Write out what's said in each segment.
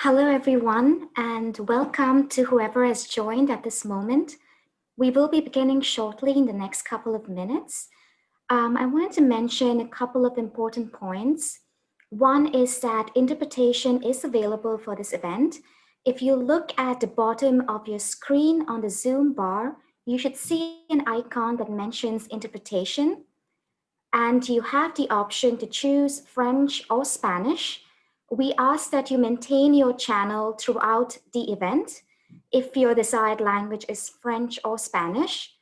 Hello, everyone, and welcome to whoever has joined at this moment. We will be beginning shortly in the next couple of minutes. I wanted to mention a couple of important points. One is that interpretation is available for this event. If you look at the bottom of your screen on the Zoom bar, you should see an icon that mentions interpretation, and you have the option to choose French or Spanish. We ask that you maintain your channel throughout the event if your desired language is French or Spanish.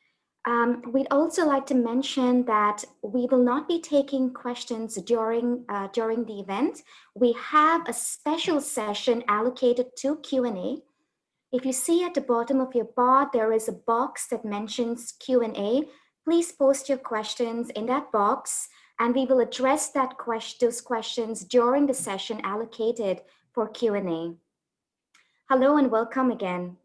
We'd also like to mention that we will not be taking questions during the event. We have a special session allocated to Q&A. If you see at the bottom of your bar, there is a box that mentions Q&A. Please post your questions in that box, and we will address those questions during the session allocated for Q&A. Hello and welcome again.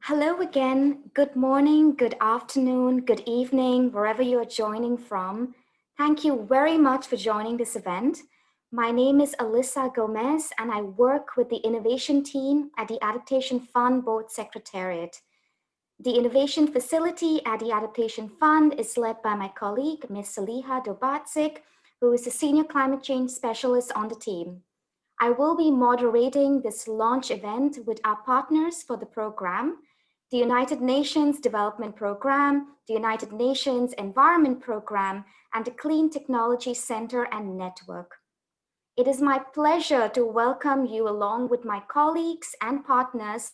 Hello again. Good morning, good afternoon, good evening, wherever you are joining from. Thank you very much for joining this event. My name is Alyssa Gomez, and I work with the innovation team at the Adaptation Fund Board Secretariat. The innovation facility at the Adaptation Fund is led by my colleague, Ms. Saliha Dobatzik, who is the Senior Climate Change Specialist on the team. I will be moderating this launch event with our partners for the program, the United Nations Development Program, the United Nations Environment Program, and the Clean Technology Center and Network. It is my pleasure to welcome you along with my colleagues and partners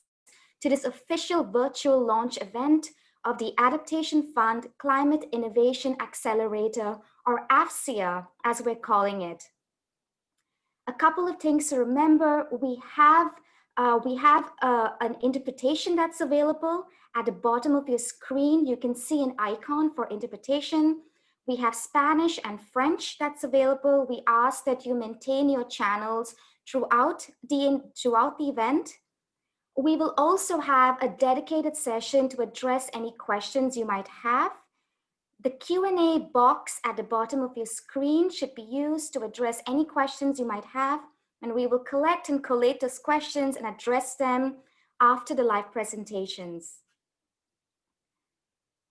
to this official virtual launch event of the Adaptation Fund Climate Innovation Accelerator, or AFCIA, as we're calling it. A couple of things to remember: we have an interpretation that's available. At the bottom of your screen, you can see an icon for interpretation. We have Spanish and French that's available. We ask that you maintain your channels throughout the event. We will also have a dedicated session to address any questions you might have. The Q&A box at the bottom of your screen should be used to address any questions you might have, and we will collect and collate those questions and address them after the live presentations.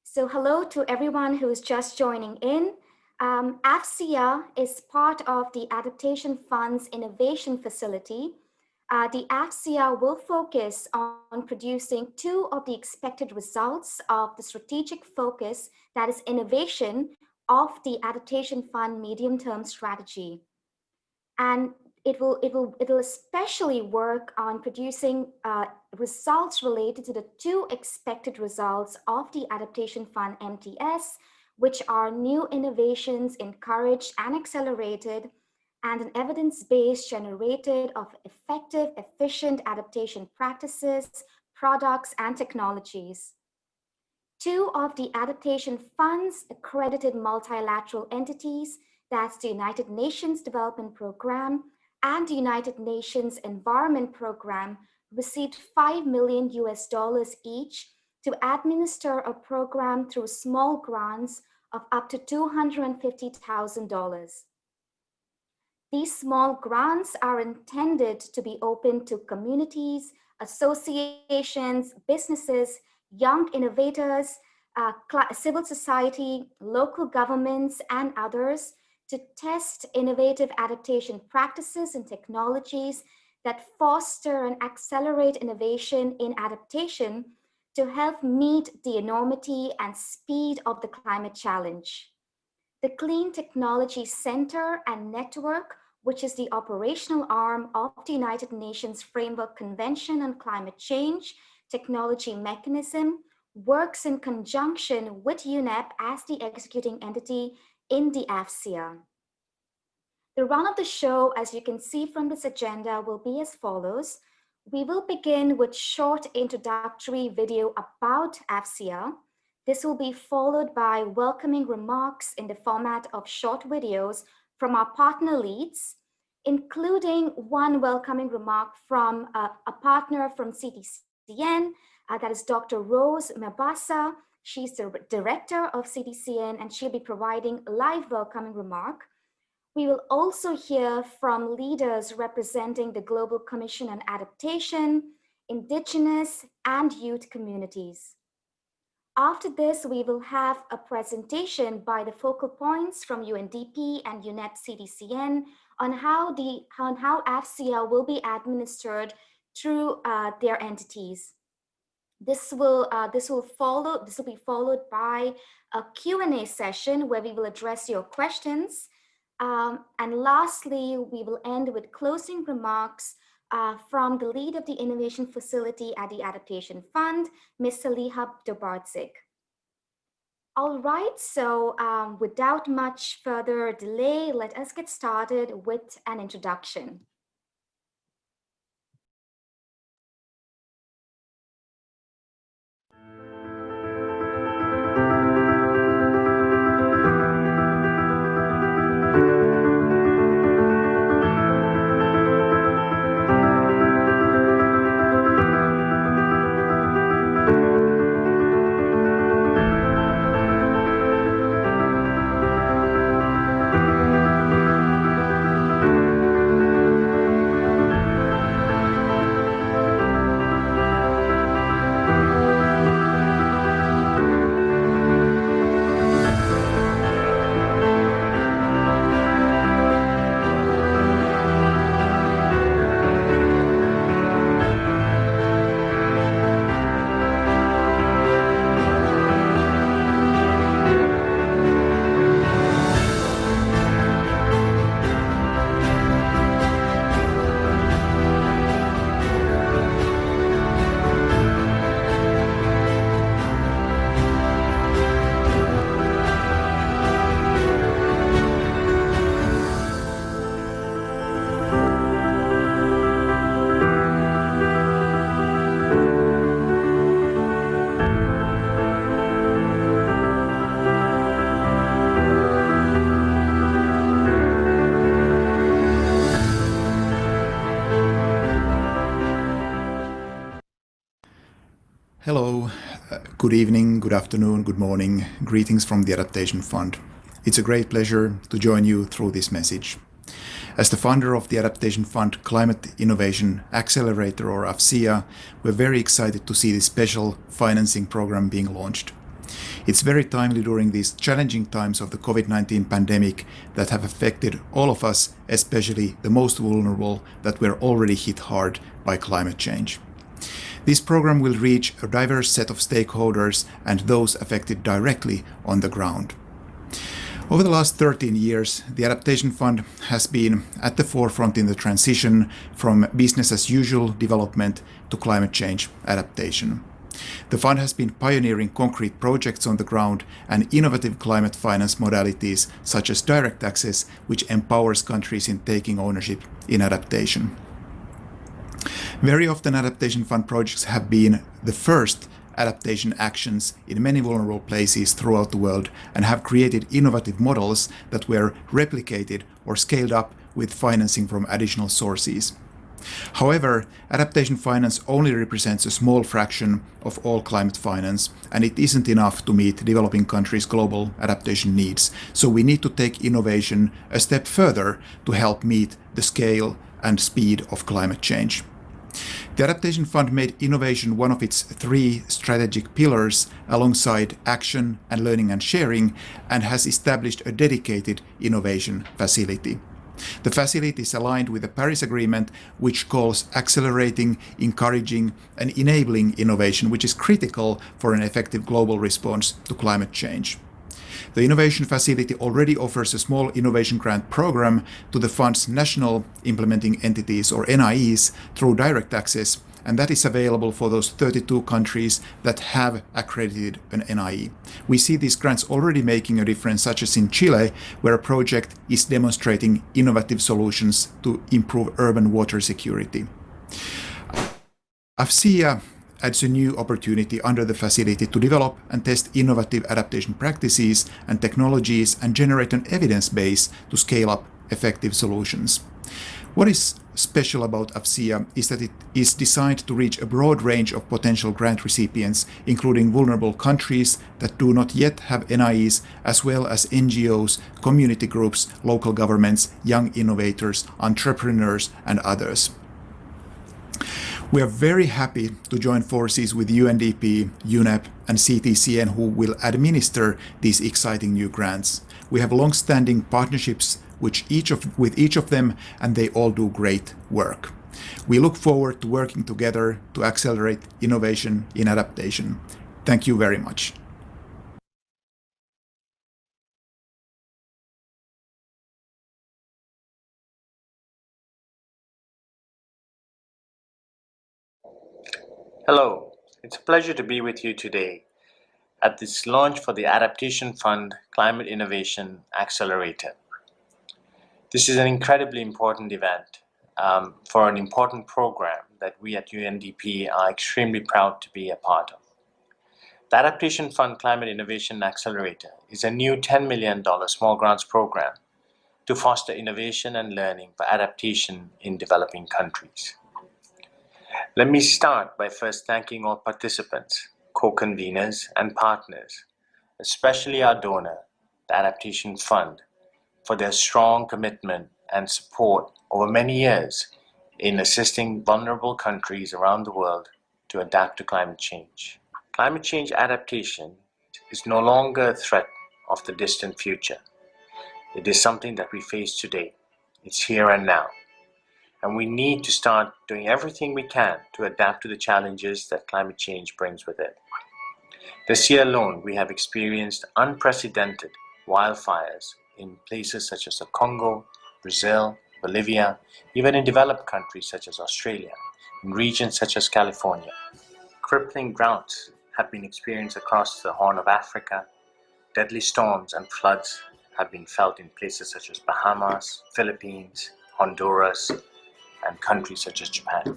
So hello to everyone who is just joining in. AFCIA is part of the Adaptation Fund's innovation facility. The AFCIA will focus on producing two of the expected results of the strategic focus, that is innovation, of the Adaptation Fund medium-term strategy. And it will especially work on producing results related to the two expected results of the Adaptation Fund MTS, which are new innovations encouraged and accelerated, and an evidence-based generated of effective, efficient adaptation practices, products, and technologies. Two of the Adaptation Fund's accredited multilateral entities, that's the United Nations Development Program and the United Nations Environment Program, received $5 million each to administer a program through small grants of up to $250,000. These small grants are intended to be open to communities, associations, businesses, young innovators, civil society, local governments, and others to test innovative adaptation practices and technologies that foster and accelerate innovation in adaptation to help meet the enormity and speed of the climate challenge. The Clean Technology Center and Network, which is the operational arm of the United Nations Framework Convention on Climate Change Technology Mechanism, works in conjunction with UNEP as the executing entity in the AFCEA. The run of the show, as you can see from this agenda, will be as follows. We will begin with short introductory video about AFCEA. This will be followed by welcoming remarks in the format of short videos from our partner leads, including one welcoming remark from a partner from CTCN, that is Dr. Rose Mabasa. She's the director of CTCN, and she'll be providing a live welcoming remark. We will also hear from leaders representing the Global Commission on Adaptation, Indigenous, and youth communities. After this, we will have a presentation by the focal points from UNDP and UNEP CTCN on how AFCEA will be administered through their entities. This will be followed by a Q&A session where we will address your questions. And lastly, we will end with closing remarks from the lead of the Innovation Facility at the Adaptation Fund, Ms. Saliha Dobardzik. All right, so without much further delay, let us get started with an introduction. Hello, good evening, good afternoon, good morning. Greetings from the Adaptation Fund. It's a great pleasure to join you through this message. As the founder of the Adaptation Fund Climate Innovation Accelerator, or AFCEA, we're very excited to see this special financing program being launched. It's very timely during these challenging times of the COVID-19 pandemic that have affected all of us, especially the most vulnerable that were already hit hard by climate change. This program will reach a diverse set of stakeholders and those affected directly on the ground. Over the last 13 years, the Adaptation Fund has been at the forefront in the transition from business as usual development to climate change adaptation. The fund has been pioneering concrete projects on the ground and innovative climate finance modalities such as direct access, which empowers countries in taking ownership in adaptation. Very often Adaptation Fund projects have been the first adaptation actions in many vulnerable places throughout the world and have created innovative models that were replicated or scaled up with financing from additional sources. However, adaptation finance only represents a small fraction of all climate finance, and it isn't enough to meet developing countries' global adaptation needs. So we need to take innovation a step further to help meet the scale and speed of climate change. The Adaptation Fund made innovation one of its 3 strategic pillars alongside action and learning and sharing, and has established a dedicated innovation facility. The facility is aligned with the Paris Agreement, which calls accelerating, encouraging, and enabling innovation, which is critical for an effective global response to climate change. The Innovation Facility already offers a small innovation grant program to the fund's national implementing entities, or NIEs, through direct access, and that is available for those 32 countries that have accredited an NIE. We see these grants already making a difference, such as in Chile, where a project is demonstrating innovative solutions to improve urban water security. AFCEA adds a new opportunity under the facility to develop and test innovative adaptation practices and technologies and generate an evidence base to scale up effective solutions. What is special about AFCEA is that it is designed to reach a broad range of potential grant recipients, including vulnerable countries that do not yet have NIEs, as well as NGOs, community groups, local governments, young innovators, entrepreneurs, and others. We are very happy to join forces with UNDP, UNEP, and CTCN, who will administer these exciting new grants. We have long-standing partnerships with each of them, and they all do great work. We look forward to working together to accelerate innovation in adaptation. Thank you very much. Hello, it's a pleasure to be with you today at this launch for the Adaptation Fund Climate Innovation Accelerator. This is an incredibly important event for an important program that we at UNDP are extremely proud to be a part of. The Adaptation Fund Climate Innovation Accelerator is a new $10 million small grants program to foster innovation and learning for adaptation in developing countries. Let me start by first thanking all participants, co-conveners, and partners, especially our donor, the Adaptation Fund, for their strong commitment and support over many years in assisting vulnerable countries around the world to adapt to climate change. Climate change adaptation is no longer a threat of the distant future. It is something that we face today. It's here and now. And we need to start doing everything we can to adapt to the challenges that climate change brings with it. This year alone, we have experienced unprecedented wildfires in places such as the Congo, Brazil, Bolivia, even in developed countries such as Australia, in regions such as California. Crippling droughts have been experienced across the Horn of Africa. Deadly storms and floods have been felt in places such as Bahamas, Philippines, Honduras, and countries such as Japan.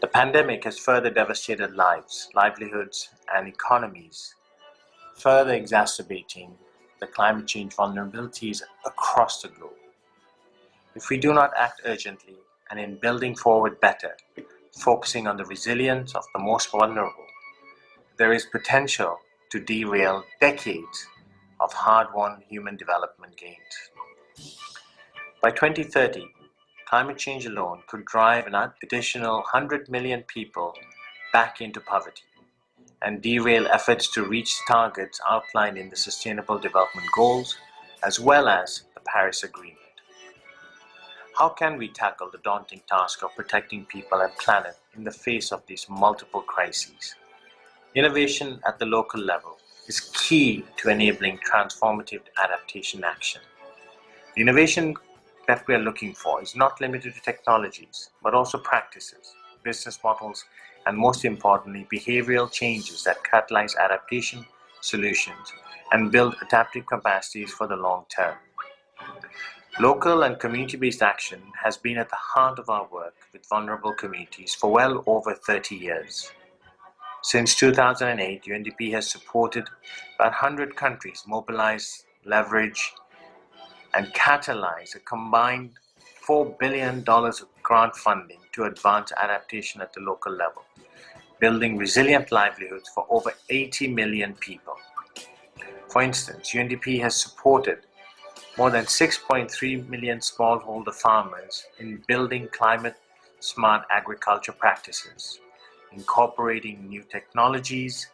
The pandemic has further devastated lives, livelihoods, and economies, further exacerbating the climate change vulnerabilities across the globe. If we do not act urgently and in building forward better, focusing on the resilience of the most vulnerable, there is potential to derail decades of hard-won human development gains. By 2030, climate change alone could drive an additional 100 million people back into poverty and derail efforts to reach targets outlined in the Sustainable Development Goals as well as the Paris Agreement. How can we tackle the daunting task of protecting people and planet in the face of these multiple crises? Innovation at the local level is key to enabling transformative adaptation action. The innovation that we are looking for is not limited to technologies, but also practices, business models, and most importantly, behavioral changes that catalyze adaptation solutions and build adaptive capacities for the long term. Local and community-based action has been at the heart of our work with vulnerable communities for well over 30 years. Since 2008, UNDP has supported about 100 countries mobilize, leverage, and catalyze a combined $4 billion of grant funding to advance adaptation at the local level, building resilient livelihoods for over 80 million people. For instance, UNDP has supported more than 6.3 million smallholder farmers in building climate-smart agriculture practices, incorporating new technologies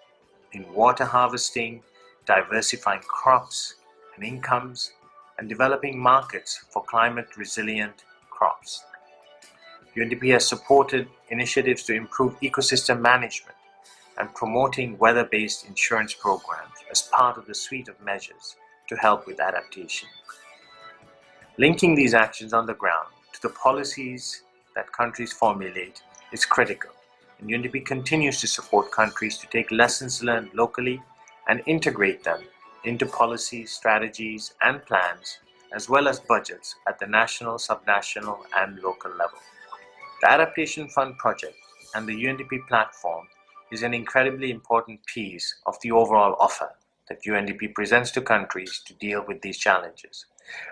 in water harvesting, diversifying crops and incomes, and developing markets for climate-resilient crops. UNDP has supported initiatives to improve ecosystem management and promoting weather-based insurance programs as part of the suite of measures to help with adaptation. Linking these actions on the ground to the policies that countries formulate is critical, and UNDP continues to support countries to take lessons learned locally and integrate them into policies, strategies, and plans, as well as budgets at the national, subnational, and local level. The Adaptation Fund project and the UNDP platform is an incredibly important piece of the overall offer that UNDP presents to countries to deal with these challenges.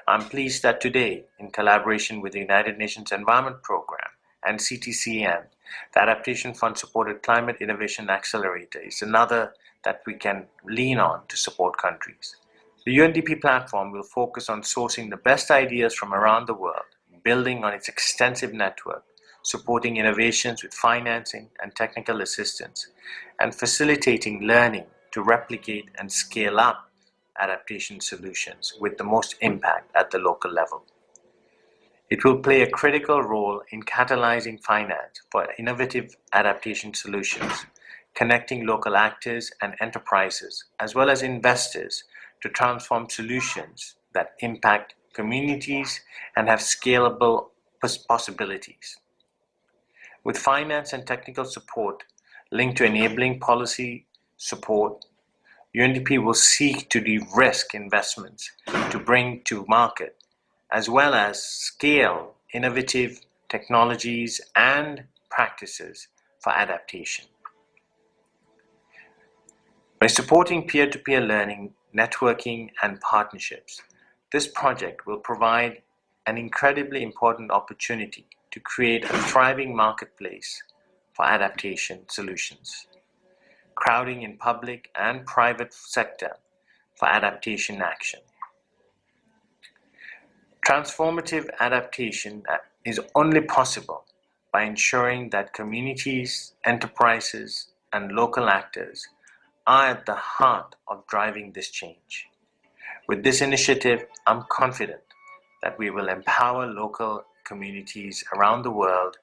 I'm pleased that today, in collaboration with the United Nations Environment Programme and CTCN, the Adaptation Fund supported Climate Innovation Accelerator is another that we can lean on to support countries. The UNDP platform will focus on sourcing the best ideas from around the world, building on its extensive network, supporting innovations with financing and technical assistance, and facilitating learning to replicate and scale up adaptation solutions with the most impact at the local level. It will play a critical role in catalyzing finance for innovative adaptation solutions, connecting local actors and enterprises, as well as investors, to transform solutions that impact communities and have scalable possibilities. With finance and technical support linked to enabling policy support, UNDP will seek to de-risk investments to bring to market, as well as scale innovative technologies and practices for adaptation. By supporting peer-to-peer learning, networking, and partnerships, this project will provide an incredibly important opportunity to create a thriving marketplace for adaptation solutions, crowding in public and private sector for adaptation action. Transformative adaptation is only possible by ensuring that communities, enterprises, and local actors are at the heart of driving this change. With this initiative, I'm confident that we will empower local communities around the world,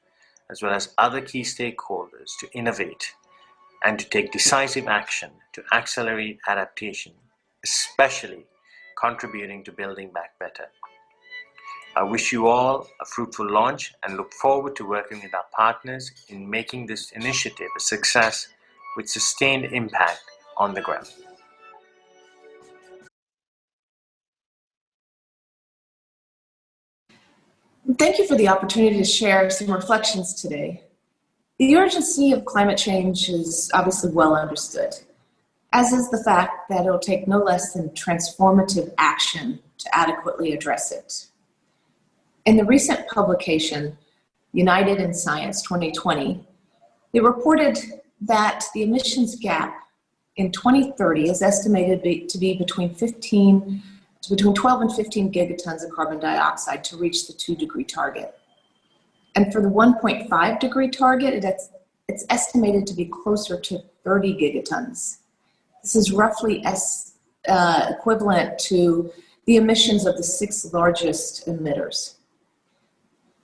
as well as other key stakeholders, to innovate and to take decisive action to accelerate adaptation, especially contributing to building back better. I wish you all a fruitful launch and look forward to working with our partners in making this initiative a success with sustained impact on the ground. Thank you for the opportunity to share some reflections today. The urgency of climate change is obviously well understood, as is the fact that it will take no less than transformative action to adequately address it. In the recent publication, United in Science 2020, they reported that the emissions gap in 2030 is estimated to be between 12 and 15 gigatons of carbon dioxide to reach the 2-degree target. And for the 1.5 degree target, it's estimated to be closer to 30 gigatons. This is roughly equivalent to the emissions of the 6 largest emitters.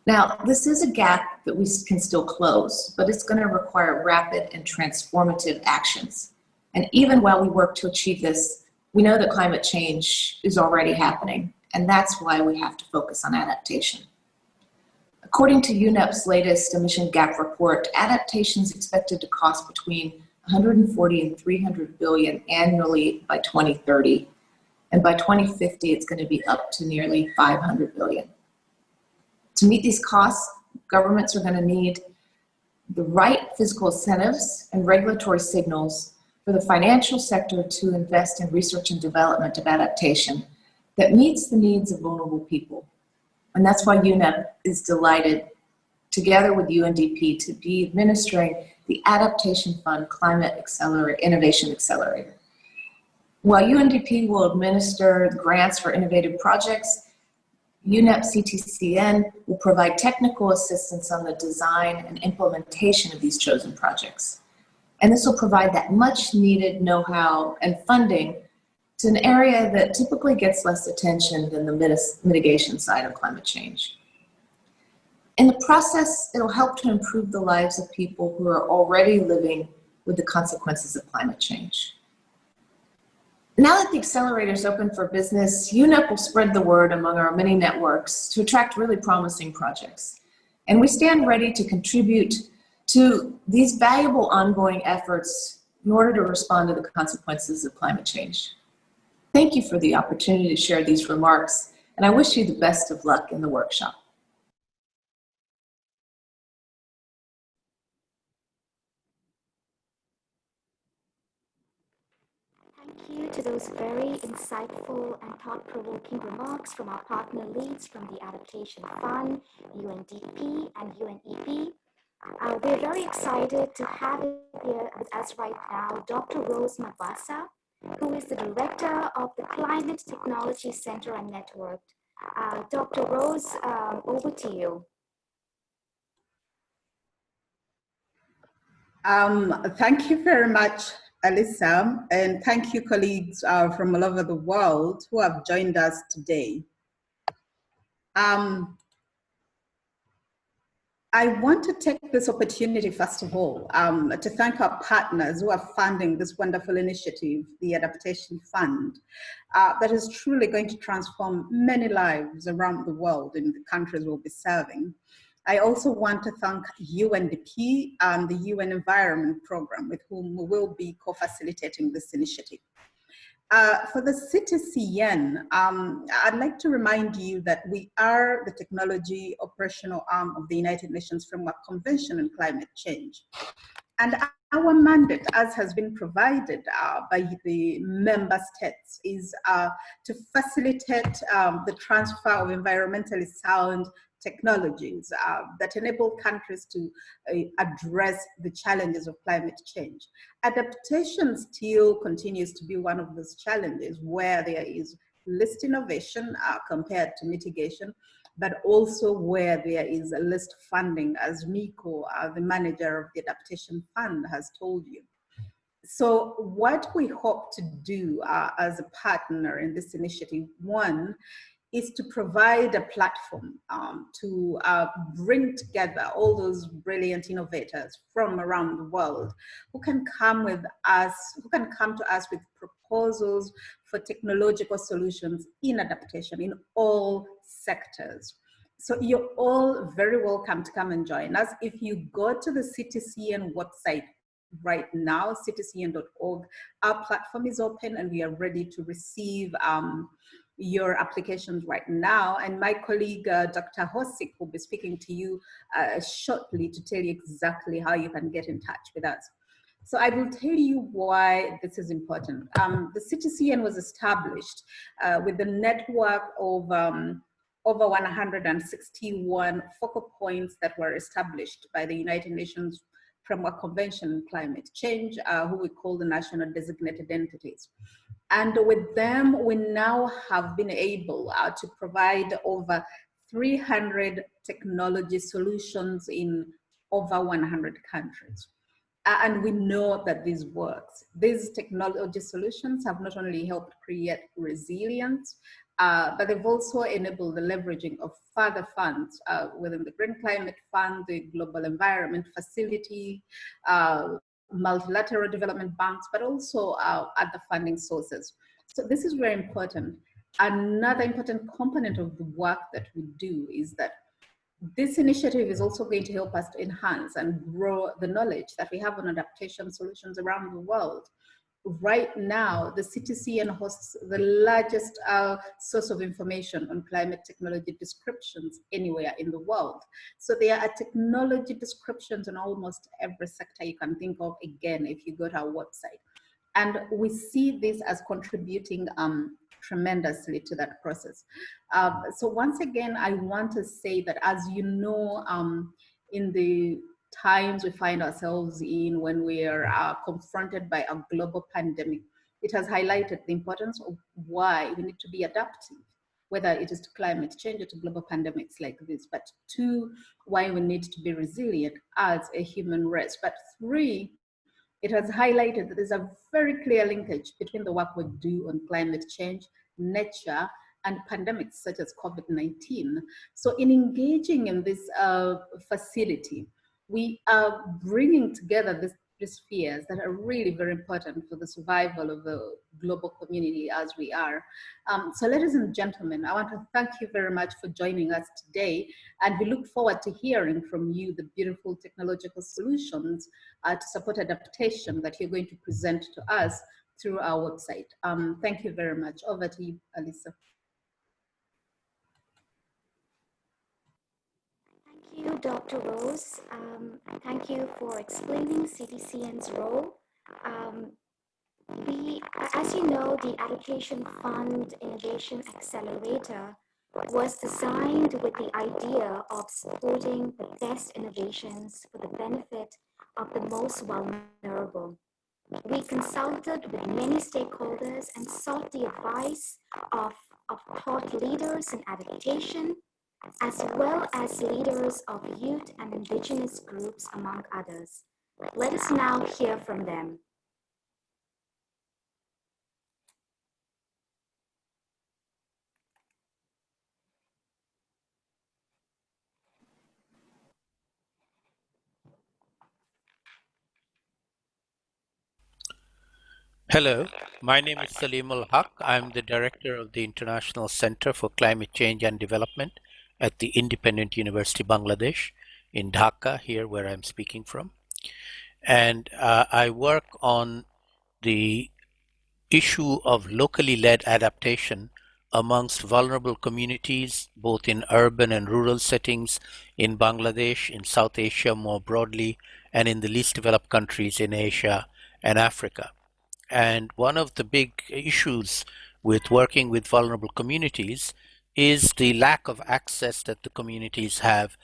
Now, this is a gap that we can still close, but it's going to require rapid and transformative actions. And even while we work to achieve this, we know that climate change is already happening, and that's why we have to focus on adaptation. According to UNEP's latest emission gap report, adaptation is expected to cost between 140 and 300 billion annually by 2030. And by 2050, it's going to be up to nearly 500 billion. To meet these costs, governments are going to need the right physical incentives and regulatory signals for the financial sector to invest in research and development of adaptation that meets the needs of vulnerable people. And that's why UNEP is delighted, together with UNDP, to be administering the Adaptation Fund Climate Innovation Accelerator. While UNDP will administer grants for innovative projects, UNEP CTCN will provide technical assistance on the design and implementation of these chosen projects. And this will provide that much needed know-how and funding to an area that typically gets less attention than the mitigation side of climate change. In the process, it'll help to improve the lives of people who are already living with the consequences of climate change. Now that the accelerator is open for business, UNEP will spread the word among our many networks to attract really promising projects. And we stand ready to contribute to these valuable ongoing efforts in order to respond to the consequences of climate change. Thank you for the opportunity to share these remarks, and I wish you the best of luck in the workshop. Thank you to those very insightful and thought-provoking remarks from our partner leads from the Adaptation Fund, UNDP and UNEP. We're very excited to have here with us right now Dr. Rose Mabasa, who is the Director of the Climate Technology Center and Network. Dr. Rose, over to you. Thank you very much, Alyssa, and thank you colleagues from all over the world who have joined us today. I want to take this opportunity, first of all, to thank our partners who are funding this wonderful initiative, the Adaptation Fund, that is truly going to transform many lives around the world in the countries we'll be serving. I also want to thank UNDP and the UN Environment Program, with whom we will be co-facilitating this initiative. For the CTCN, I'd like to remind you that we are the technology operational arm of the United Nations Framework Convention on Climate Change. And our mandate, as has been provided by the member states, is to facilitate the transfer of environmentally sound technologies that enable countries to address the challenges of climate change. Adaptation still continues to be one of those challenges where there is least innovation compared to mitigation, but also where there is least funding, as Miko, the manager of the Adaptation Fund, has told you. So what we hope to do as a partner in this initiative, one, is to provide a platform to bring together all those brilliant innovators from around the world who can come to us with proposals for technological solutions in adaptation in all sectors. So you're all very welcome to come and join us. If you go to the CTCN website right now, ctcn.org, our platform is open and we are ready to receive your applications right now. And my colleague, Dr. Hosik, will be speaking to you shortly to tell you exactly how you can get in touch with us. So I will tell you why this is important. The CTCN was established with a network of over 161 focal points that were established by the United Nations Framework Convention on Climate Change, who we call the National Designated Entities. And with them, we now have been able to provide over 300 technology solutions in over 100 countries. And we know that this works. These technology solutions have not only helped create resilience, but they've also enabled the leveraging of further funds within the Green Climate Fund, the Global Environment Facility, multilateral development banks, but also other funding sources. So this is very important. Another important component of the work that we do is that this initiative is also going to help us to enhance and grow the knowledge that we have on adaptation solutions around the world. right now, the CTCN hosts the largest source of information on climate technology descriptions anywhere in the world. So there are technology descriptions in almost every sector you can think of, again, if you go to our website. And we see this as contributing tremendously to that process. So once again, I want to say that, as you know, in the times we find ourselves in when we are confronted by a global pandemic, it has highlighted the importance of why we need to be adaptive, whether it is to climate change or to global pandemics like this, but two, why we need to be resilient as a human race. But three, it has highlighted that there's a very clear linkage between the work we do on climate change, nature, and pandemics such as COVID-19. So in engaging in this facility, we are bringing together these spheres that are really very important for the survival of the global community as we are. So ladies and gentlemen, I want to thank you very much for joining us today, and we look forward to hearing from you the beautiful technological solutions to support adaptation that you're going to present to us through our website. Thank you very much. Over to you, Alyssa. Thank you, Dr. Rose. Thank you for explaining CTCN's role. As you know, the Adaptation Fund Innovation Accelerator was designed with the idea of supporting the best innovations for the benefit of the most vulnerable. We consulted with many stakeholders and sought the advice of thought leaders in adaptation, as well as leaders of youth and indigenous groups, among others. Let us now hear from them. Hello, my name is Salim Ul Haq. I'm the director of the International Center for Climate Change and Development at the Independent University Bangladesh in Dhaka, here where I'm speaking from. And I work on the issue of locally led adaptation amongst vulnerable communities, both in urban and rural settings, in Bangladesh, in South Asia more broadly, and in the least developed countries in Asia and Africa. And one of the big issues with working with vulnerable communities is the lack of access that the communities have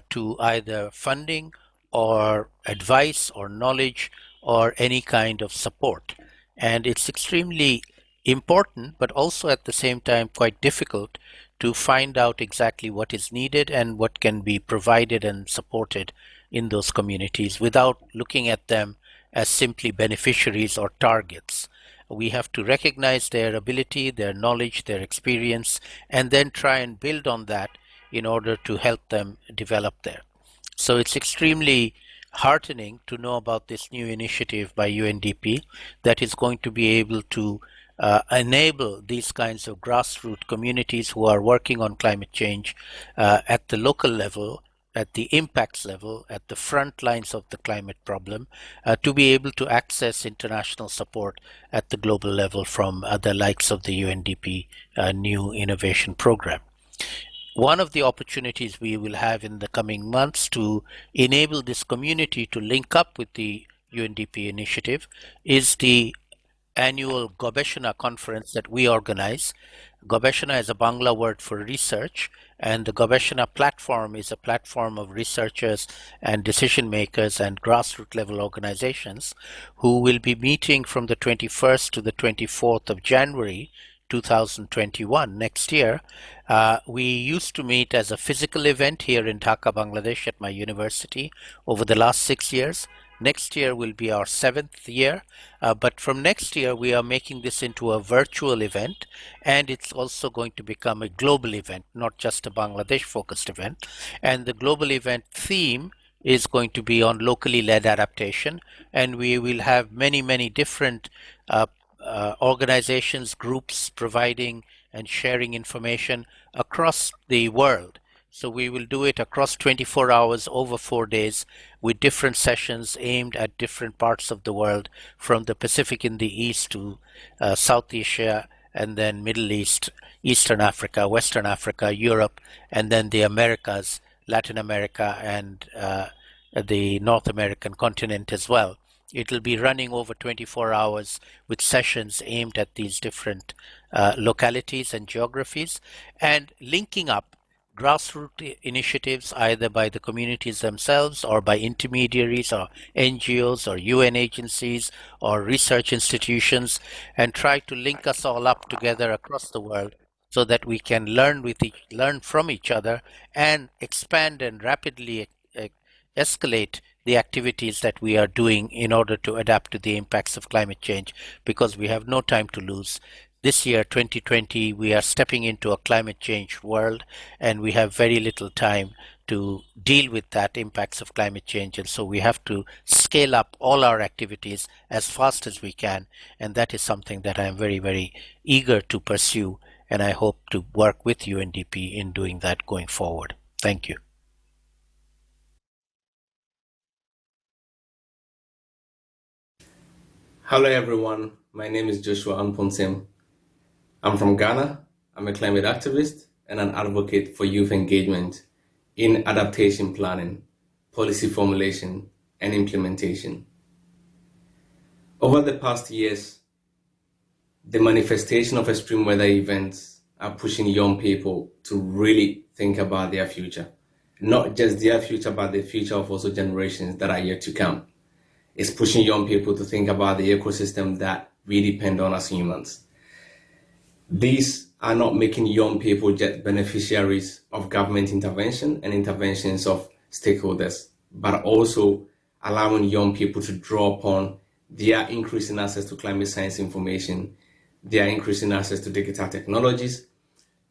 to either funding or advice or knowledge or any kind of support. And it's extremely important, but also at the same time quite difficult to find out exactly what is needed and what can be provided and supported in those communities without looking at them as simply beneficiaries or targets. We have to recognize their ability, their knowledge, their experience, and then try and build on that in order to help them develop there. So it's extremely heartening to know about this new initiative by UNDP that is going to be able to enable these kinds of grassroots communities who are working on climate change at the local level, at the impacts level, at the front lines of the climate problem, to be able to access international support at the global level from the likes of the UNDP new innovation program. One of the opportunities we will have in the coming months to enable this community to link up with the UNDP initiative is the annual Gobeshona conference that we organize. Gobeshona is a Bangla word for research, and the Gobeshona platform is a platform of researchers and decision makers and grassroots level organizations who will be meeting from the 21st to the 24th of January 2021, next year. We used to meet as a physical event here in Dhaka, Bangladesh at my university over the last 6 years. Next year will be our 7th year, but from next year we are making this into a virtual event, and it's also going to become a global event, not just a Bangladesh focused event. And the global event theme is going to be on locally led adaptation, and we will have many different organizations, groups providing and sharing information across the world So we will do it across 24 hours over 4 days with different sessions aimed at different parts of the world, from the Pacific in the east to South Asia, and then Middle East, Eastern Africa, Western Africa, Europe, and then the Americas, Latin America, and the North American continent as well. It'll be running over 24 hours with sessions aimed at these different localities and geographies, and linking up grassroots initiatives either by the communities themselves or by intermediaries or NGOs or UN agencies or research institutions, and try to link us all up together across the world so that we can learn from each other and expand and rapidly escalate the activities that we are doing in order to adapt to the impacts of climate change, because we have no time to lose. This year, 2020, we are stepping into a climate change world, and we have very little time to deal with that impacts of climate change. And so we have to scale up all our activities as fast as we can. And that is something that I'm very, very eager to pursue. And I hope to work with UNDP in doing that going forward. Thank you. Hello everyone, my name is Joshua Amponsem. I'm from Ghana. I'm a climate activist and an advocate for youth engagement in adaptation planning, policy formulation, and implementation. Over the past years, the manifestation of extreme weather events are pushing young people to really think about their future. Not just their future, but the future of also generations that are yet to come. It's pushing young people to think about the ecosystem that we depend on as humans. These are not making young people just beneficiaries of government intervention and interventions of stakeholders, but also allowing young people to draw upon their increasing access to climate science information, their increasing access to digital technologies,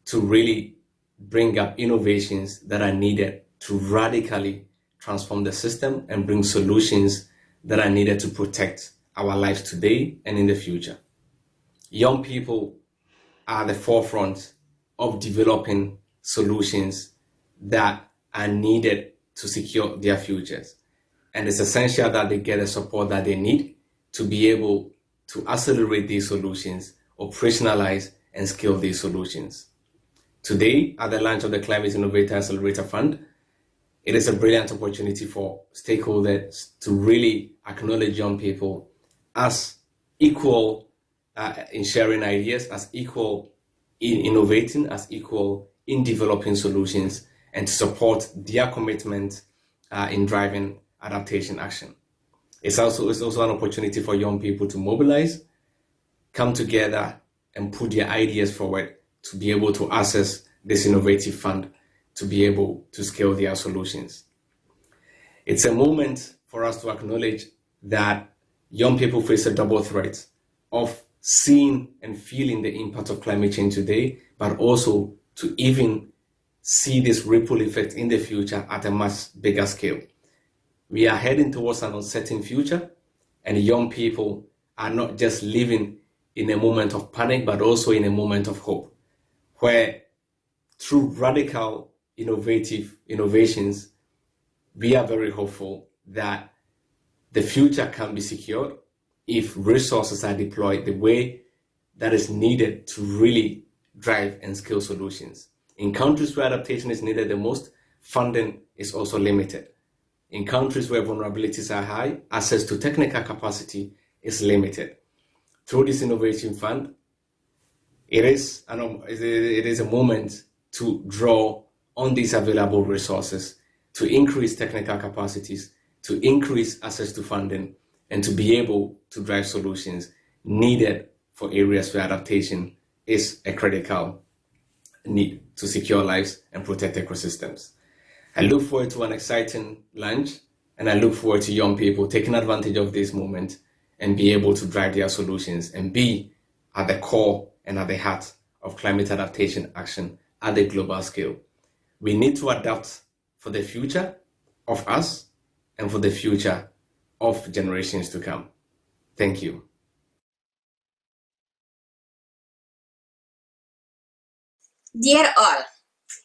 to really bring up innovations that are needed to radically transform the system and bring solutions that are needed to protect our lives today and in the future. Young people are the forefront of developing solutions that are needed to secure their futures. And it's essential that they get the support that they need to be able to accelerate these solutions, operationalize and scale these solutions. Today, at the launch of the Climate Innovator Accelerator Fund, it is a brilliant opportunity for stakeholders to really acknowledge young people as equal in sharing ideas, as equal in innovating, as equal in developing solutions, and to support their commitment in driving adaptation action. It's also an opportunity for young people to mobilize, come together, and put their ideas forward to be able to access this innovative fund, to be able to scale their solutions. It's a moment for us to acknowledge that young people face a double threat of seeing and feeling the impact of climate change today, but also to even see this ripple effect in the future at a much bigger scale. We are heading towards an uncertain future, and young people are not just living in a moment of panic, but also in a moment of hope, where through radical innovations, we are very hopeful that the future can be secured if resources are deployed the way that is needed to really drive and scale solutions. In countries where adaptation is needed the most, funding is also limited. In countries where vulnerabilities are high, access to technical capacity is limited. Through this innovation fund, it is a moment to draw on these available resources, to increase technical capacities, to increase access to funding, and to be able to drive solutions needed for areas where adaptation is a critical need to secure lives and protect ecosystems. I look forward to an exciting launch, and I look forward to young people taking advantage of this moment and be able to drive their solutions and be at the core and at the heart of climate adaptation action at the global scale. We need to adapt for the future of us and for the future of generations to come. Thank you. Dear all,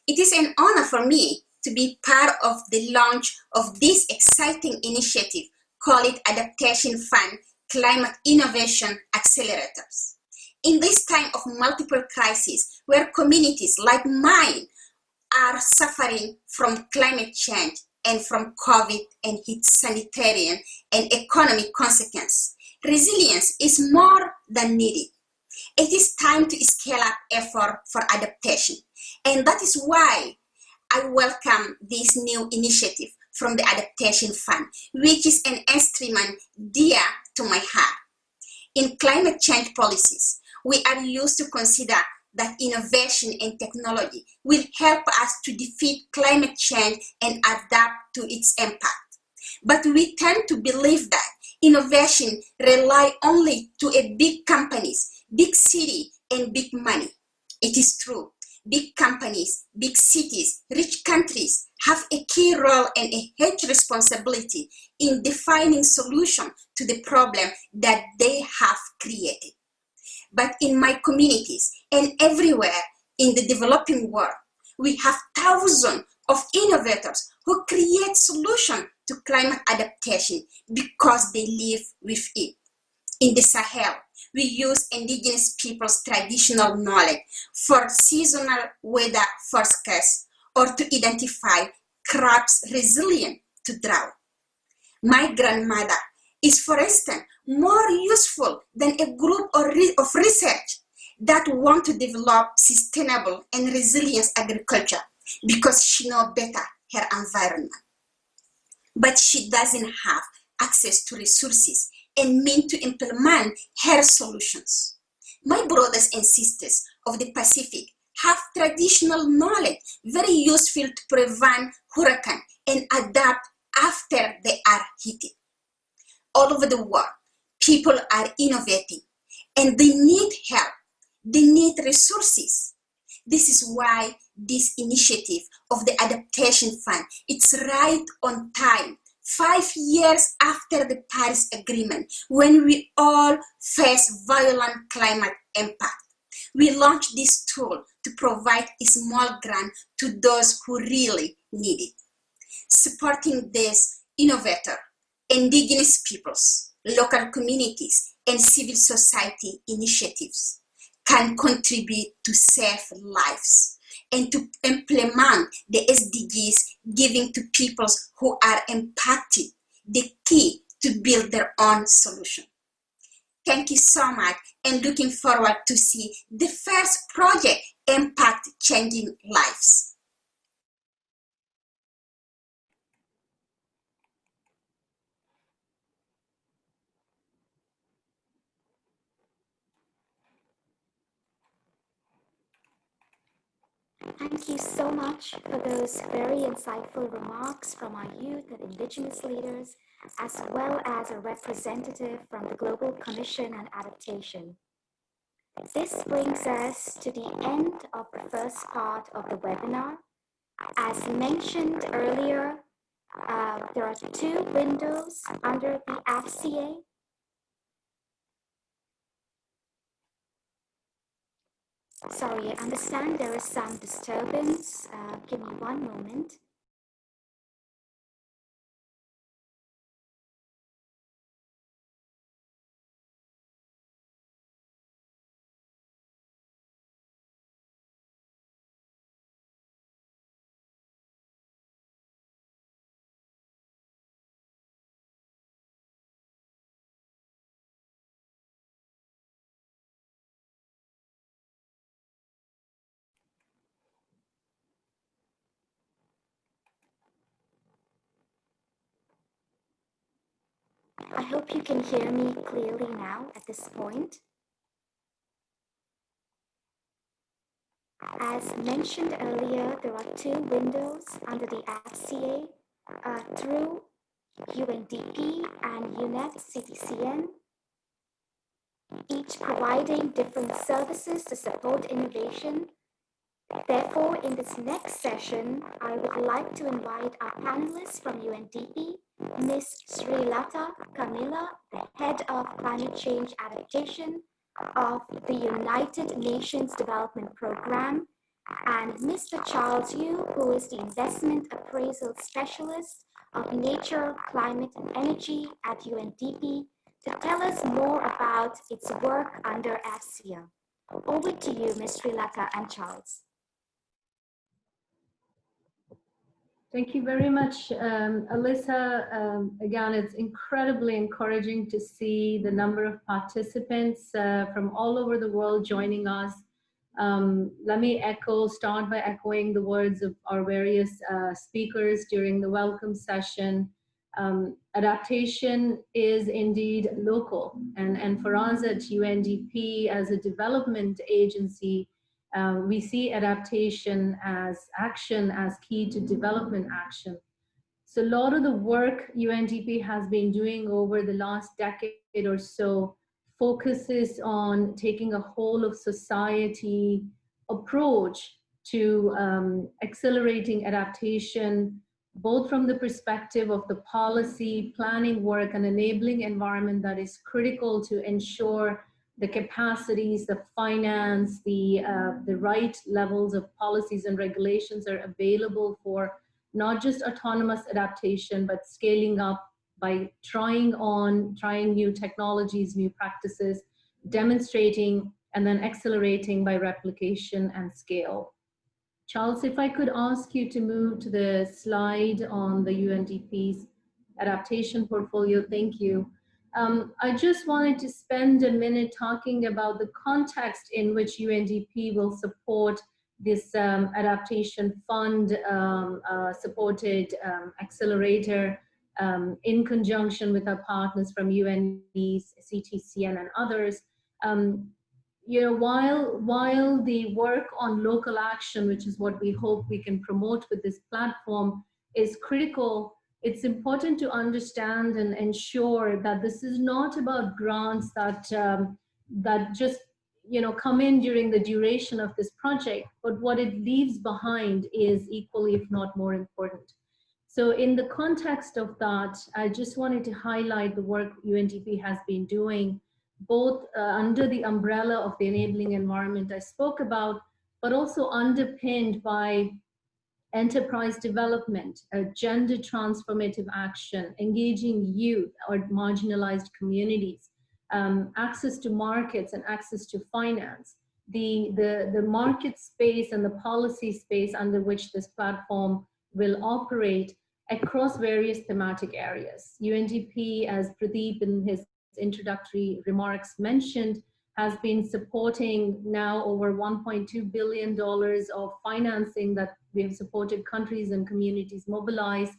It is an honor for me to be part of the launch of this exciting initiative, called it Adaptation Fund Climate Innovation Accelerators. In this time of multiple crises, where communities like mine are suffering from climate change and from COVID and its sanitarian and economic consequences, resilience is more than needed. It is time to scale up effort for adaptation. And that is why I welcome this new initiative from the Adaptation Fund, which is an instrument dear to my heart. In climate change policies, we are used to consider that innovation and technology will help us to defeat climate change and adapt to its impact. But we tend to believe that innovation relies only to a big companies, big city, and big money. It is true. Big companies, big cities, rich countries have a key role and a huge responsibility in defining solutions to the problem that they have created. But in my communities and everywhere in the developing world, we have thousands of innovators who create solutions to climate adaptation because they live with it. In the Sahel, we use indigenous people's traditional knowledge for seasonal weather forecasts or to identify crops resilient to drought. My grandmother is, for instance, more useful than a group of research that want to develop sustainable and resilient agriculture because she knows better her environment. But she doesn't have access to resources and means to implement her solutions. My brothers and sisters of the Pacific have traditional knowledge very useful to prevent hurricane and adapt after they are hit. All over the world, people are innovating and they need help. They need resources. This is why this initiative of the Adaptation Fund, it's right on time, 5 years after the Paris Agreement, when we all face violent climate impact. We launched this tool to provide a small grant to those who really need it. Supporting this innovator, indigenous peoples, local communities, and civil society initiatives can contribute to save lives and to implement the SDGs, giving to peoples who are impacted the key to build their own solution. Thank you so much, and looking forward to see the first project impact changing lives. Thank you so much for those very insightful remarks from our youth and indigenous leaders, as well as a representative from the Global Commission on Adaptation. This brings us to the end of the first part of the webinar. As mentioned earlier, there are 2 windows under the FCA. Sorry, I understand there is some disturbance. Give me one moment. I hope you can hear me clearly now at this point. As mentioned earlier, there are 2 windows under the FCA through UNDP and UNEP CTCN, each providing different services to support innovation. Therefore, in this next session, I would like to invite our panelists from UNDP, Ms. Srilata Kamila, the Head of Climate Change Adaptation of the United Nations Development Programme, and Mr. Charles Yu, who is the Investment Appraisal Specialist of Nature, Climate and Energy at UNDP, to tell us more about its work under AFCIA. Over to you, Ms. Srilata and Charles. Thank you very much, Alyssa. Again, it's incredibly encouraging to see the number of participants from all over the world joining us. Let me start by echoing the words of our various speakers during the welcome session. Adaptation is indeed local, and for us at UNDP as a development agency, we see adaptation as action, as key to development action. So a lot of the work UNDP has been doing over the last decade or so focuses on taking a whole of society approach to accelerating adaptation, both from the perspective of the policy, planning work, and enabling environment that is critical to ensure the capacities, the finance, the right levels of policies and regulations are available for not just autonomous adaptation, but scaling up by trying new technologies, new practices, demonstrating, and then accelerating by replication and scale. Charles, if I could ask you to move to the slide on the UNDP's adaptation portfolio, thank you. I just wanted to spend a minute talking about the context in which UNDP will support this Adaptation Fund supported Accelerator in conjunction with our partners from UNEP, CTCN, and others. You know, while the work on local action, which is what we hope we can promote with this platform, is critical, it's important to understand and ensure that this is not about grants that that just come in during the duration of this project, but what it leaves behind is equally, if not more important. So in the context of that, I just wanted to highlight the work UNDP has been doing, both under the umbrella of the enabling environment I spoke about, but also underpinned by enterprise development, gender transformative action, engaging youth or marginalized communities, access to markets and access to finance, the market space and the policy space under which this platform will operate across various thematic areas. UNDP, as Pradeep in his introductory remarks mentioned, has been supporting now over $1.2 billion of financing that we have supported countries and communities mobilize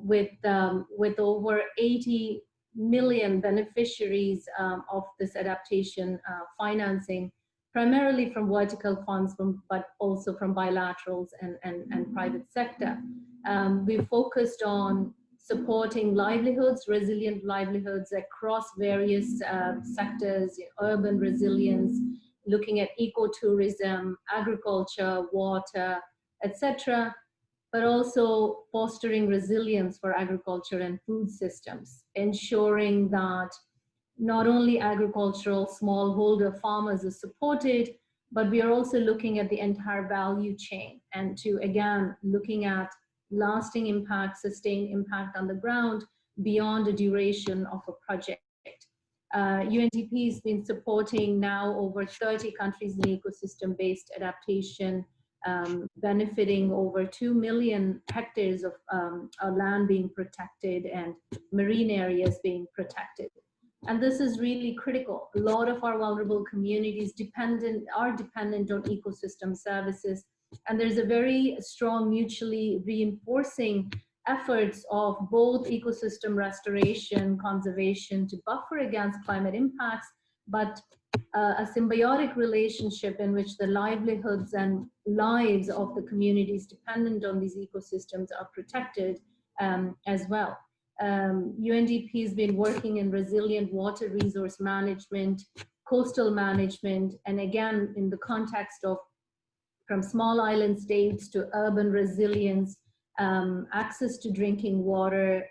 with over 80 million beneficiaries of this adaptation financing, primarily from vertical funds, but also from bilaterals and private sector. We focused on supporting livelihoods, resilient livelihoods across various sectors, urban resilience, looking at ecotourism, agriculture, water, etc., but also fostering resilience for agriculture and food systems, ensuring that not only agricultural smallholder farmers are supported, but we are also looking at the entire value chain and to, again, looking at lasting impact, sustained impact on the ground beyond the duration of a project. UNDP has been supporting now over 30 countries in ecosystem-based adaptation, benefiting over 2 million hectares of land being protected and marine areas being protected. And this is really critical. A lot of our vulnerable communities are dependent on ecosystem services. And there's a very strong mutually reinforcing efforts of both ecosystem restoration, conservation to buffer against climate impacts, but a symbiotic relationship in which the livelihoods and lives of the communities dependent on these ecosystems are protected as well. UNDP has been working in resilient water resource management, coastal management, and again, in the context of from small island states to urban resilience, access to drinking water,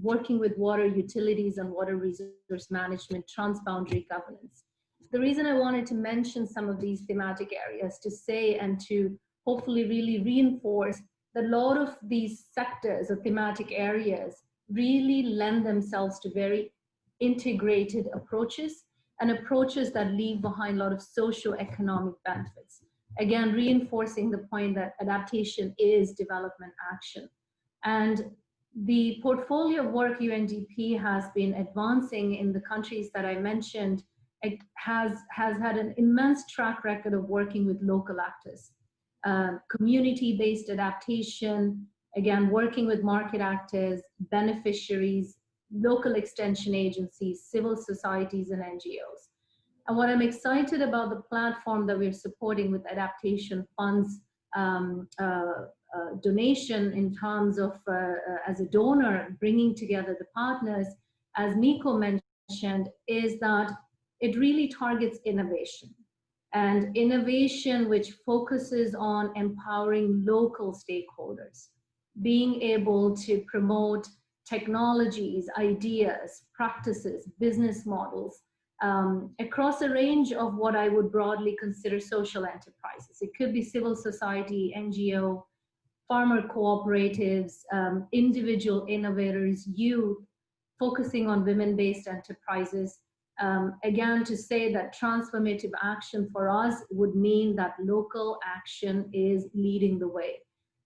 working with water utilities and water resource management, transboundary governance. the reason I wanted to mention some of these thematic areas to say and to hopefully really reinforce that a lot of these sectors or thematic areas really lend themselves to very integrated approaches and approaches that leave behind a lot of socio-economic benefits. Again, reinforcing the point that adaptation is development action. And the portfolio of work UNDP has been advancing in the countries that I mentioned, it has had an immense track record of working with local actors. Community-based adaptation, again, working with market actors, beneficiaries, local extension agencies, civil societies, and NGOs. And what I'm excited about the platform that we're supporting with Adaptation Fund's donation in terms of, as a donor, bringing together the partners, as Nico mentioned, is that it really targets innovation. And innovation which focuses on empowering local stakeholders, being able to promote technologies, ideas, practices, business models, across a range of what I would broadly consider social enterprises. It could be civil society, NGO, farmer cooperatives, individual innovators, youth, focusing on women-based enterprises. Again, to say that transformative action for us would mean that local action is leading the way.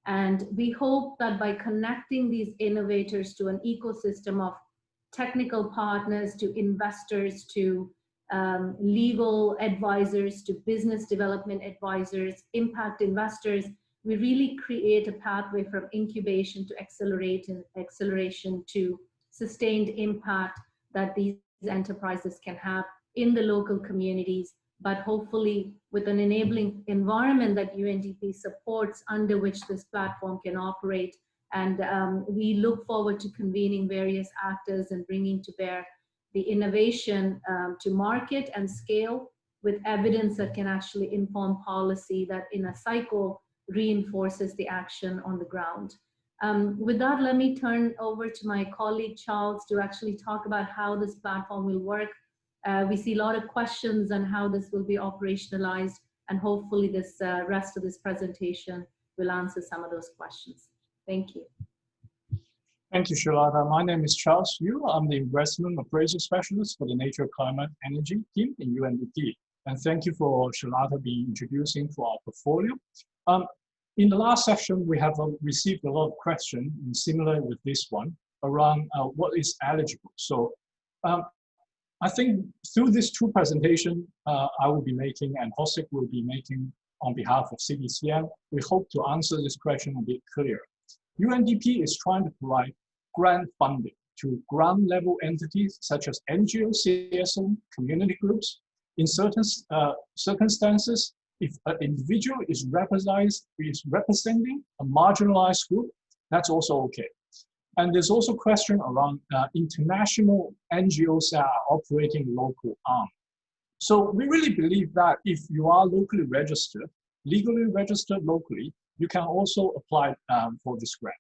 And we hope that by connecting these innovators to an ecosystem of technical partners, to investors, to legal advisors, to business development advisors, impact investors, we really create a pathway from incubation to acceleration to sustained impact that these enterprises can have in the local communities, but hopefully with an enabling environment that UNDP supports under which this platform can operate. And we look forward to convening various actors and bringing to bear the innovation to market and scale with evidence that can actually inform policy that in a cycle reinforces the action on the ground. With that, let me turn over to my colleague Charles to actually talk about how this platform will work. We see a lot of questions on how this will be operationalized, and hopefully this rest of this presentation will answer some of those questions. Thank you. Thank you, Shalata. My name is Charles Yu. I'm the Investment Appraisal Specialist for the Nature, Climate, Energy team in UNDP. And thank you for Shalata being introducing for our portfolio. In the last section, we have received a lot of questions, similar with this one, around what is eligible. So I think through these two presentations I will be making and Hosik will be making on behalf of CTCN, we hope to answer this question a bit clearer. UNDP is trying to provide grant funding to ground level entities such as NGOs, CSO, community groups. In certain circumstances, if an individual is representing a marginalized group, that's also okay. And there's also a question around international NGOs that are operating local arm. So we really believe that if you are locally registered, legally registered locally, you can also apply for this grant.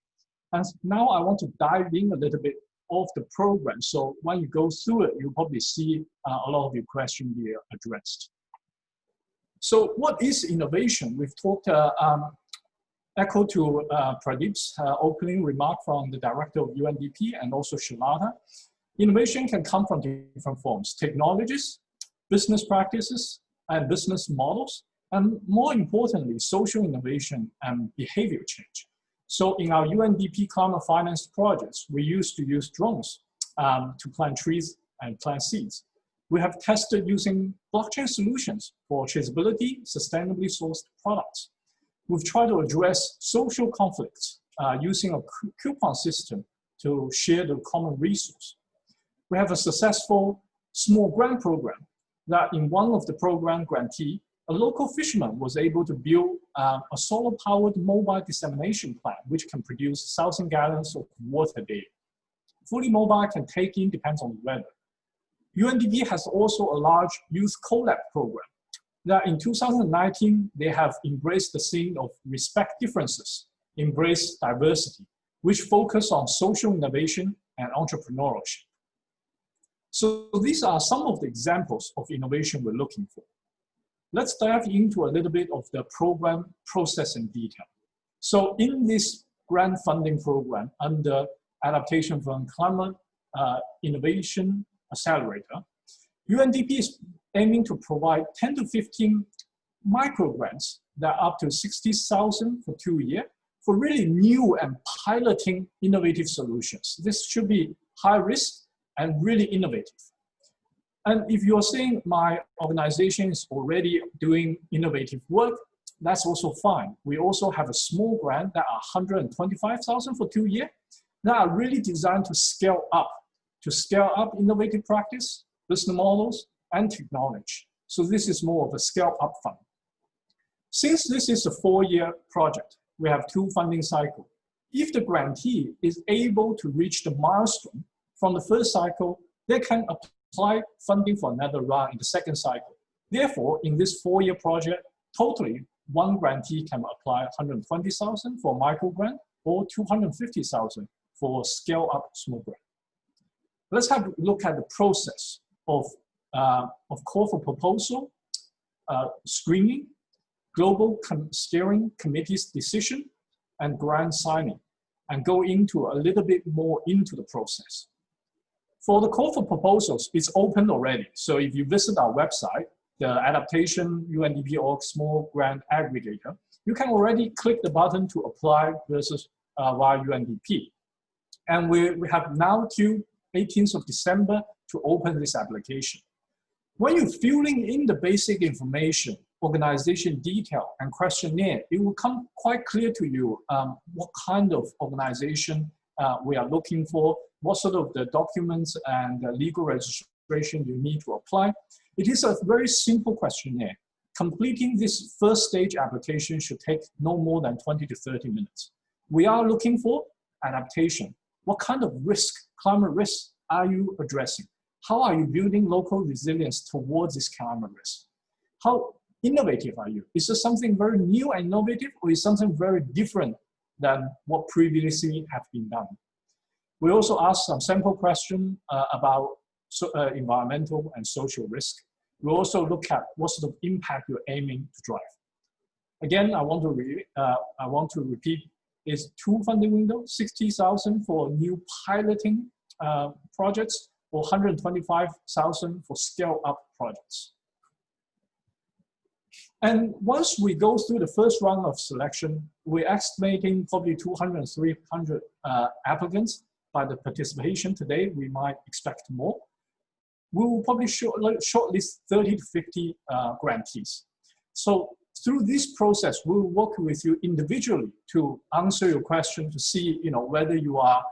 And now I want to dive in a little bit of the program. So when you go through it, you'll probably see a lot of your questions here addressed. So what is innovation? We've talked, echo to Pradeep's opening remark from the director of UNDP and also Shalata. Innovation can come from different forms: technologies, business practices, and business models, and more importantly, social innovation and behavior change. So in our UNDP climate finance projects, we used to use drones to plant trees and plant seeds. We have tested using blockchain solutions for traceability, sustainably sourced products. We've tried to address social conflicts using a coupon system to share the common resource. We have a successful small grant program that in one of the program grantee, a local fisherman was able to build a solar-powered mobile dissemination plant, which can produce 1,000 gallons of water daily. Fully mobile can take in, depends on the weather. UNDP has also a large youth collab program that in 2019, they have embraced the theme of respect differences, embrace diversity, which focus on social innovation and entrepreneurship. So these are some of the examples of innovation we're looking for. Let's dive into a little bit of the program process in detail. So in this grant funding program under Adaptation Fund Climate Innovation Accelerator, UNDP is aiming to provide 10 to 15 micro grants that are up to 60,000 for 2 years for really new and piloting innovative solutions. This should be high risk and really innovative. And if you're saying my organization is already doing innovative work, that's also fine. We also have a small grant that are 125,000 for 2 years that are really designed to scale up innovative practice, business models, and technology. So this is more of a scale up fund. Since this is a 4-year project, we have 2 funding cycles. If the grantee is able to reach the milestone from the first cycle, they can apply funding for another round in the second cycle. Therefore, in this 4-year project, totally one grantee can apply 120,000 for micro grant or 250,000 for scale up small grant. Let's have a look at the process of call for proposal, screening, global steering committee's decision, and grant signing, and go into a little bit more into the process. For the call for proposals, it's open already. So if you visit our website, the Adaptation UNDP.org Small Grant Aggregator, you can already click the button to apply versus via UNDP. And we have now till 18th of December to open this application. When you're filling in the basic information, organization detail, and questionnaire, it will come quite clear to you what kind of organization we are looking for, what sort of the documents and legal registration you need to apply. It is a very simple questionnaire. Completing this first stage application should take no more than 20 to 30 minutes. We are looking for adaptation. What kind of risk, climate risk, are you addressing? How are you building local resilience towards this climate risk? How innovative are you? Is this something very new and innovative, or is something very different than what previously have been done? We also ask some sample questions about environmental and social risk. We also look at what sort of impact you're aiming to drive. Again, I want to repeat, is 2 funding windows, 60,000 for new piloting projects, or 125,000 for scale up projects. And once we go through the first round of selection, we're estimating probably 200, 300 applicants. By the participation today, we might expect more. We will probably shortlist 30 to 50 grantees. So through this process, we'll work with you individually to answer your question, to see whether you are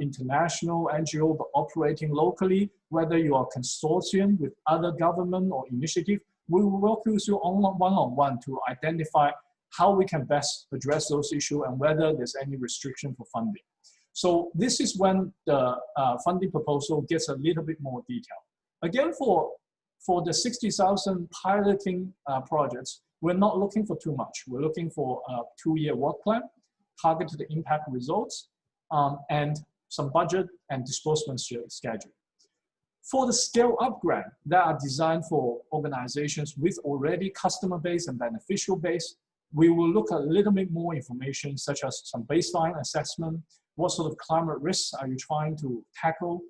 international NGO but operating locally, whether you are consortium with other government or initiative. We will work with you one-on-one to identify how we can best address those issues and whether there's any restriction for funding. So this is when the funding proposal gets a little bit more detail. Again, for the 60,000 piloting projects, we're not looking for too much. We're looking for a 2-year work plan, targeted impact results, and some budget and disbursement schedule. For the scale-up grant that are designed for organizations with already customer base and beneficial base, we will look at a little bit more information, such as some baseline assessment. What sort of climate risks are you trying to tackle?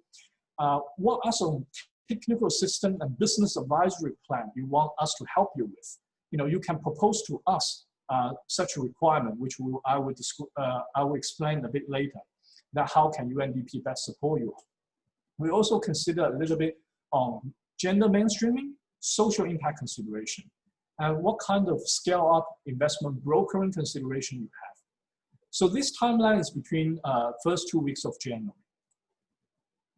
What are some technical system and business advisory plan you want us to help you with? You can propose to us such a requirement, which I will explain a bit later, that how can UNDP best support you. We also consider a little bit on gender mainstreaming, social impact consideration, and what kind of scale-up investment brokering consideration you have. So this timeline is between first 2 weeks of January.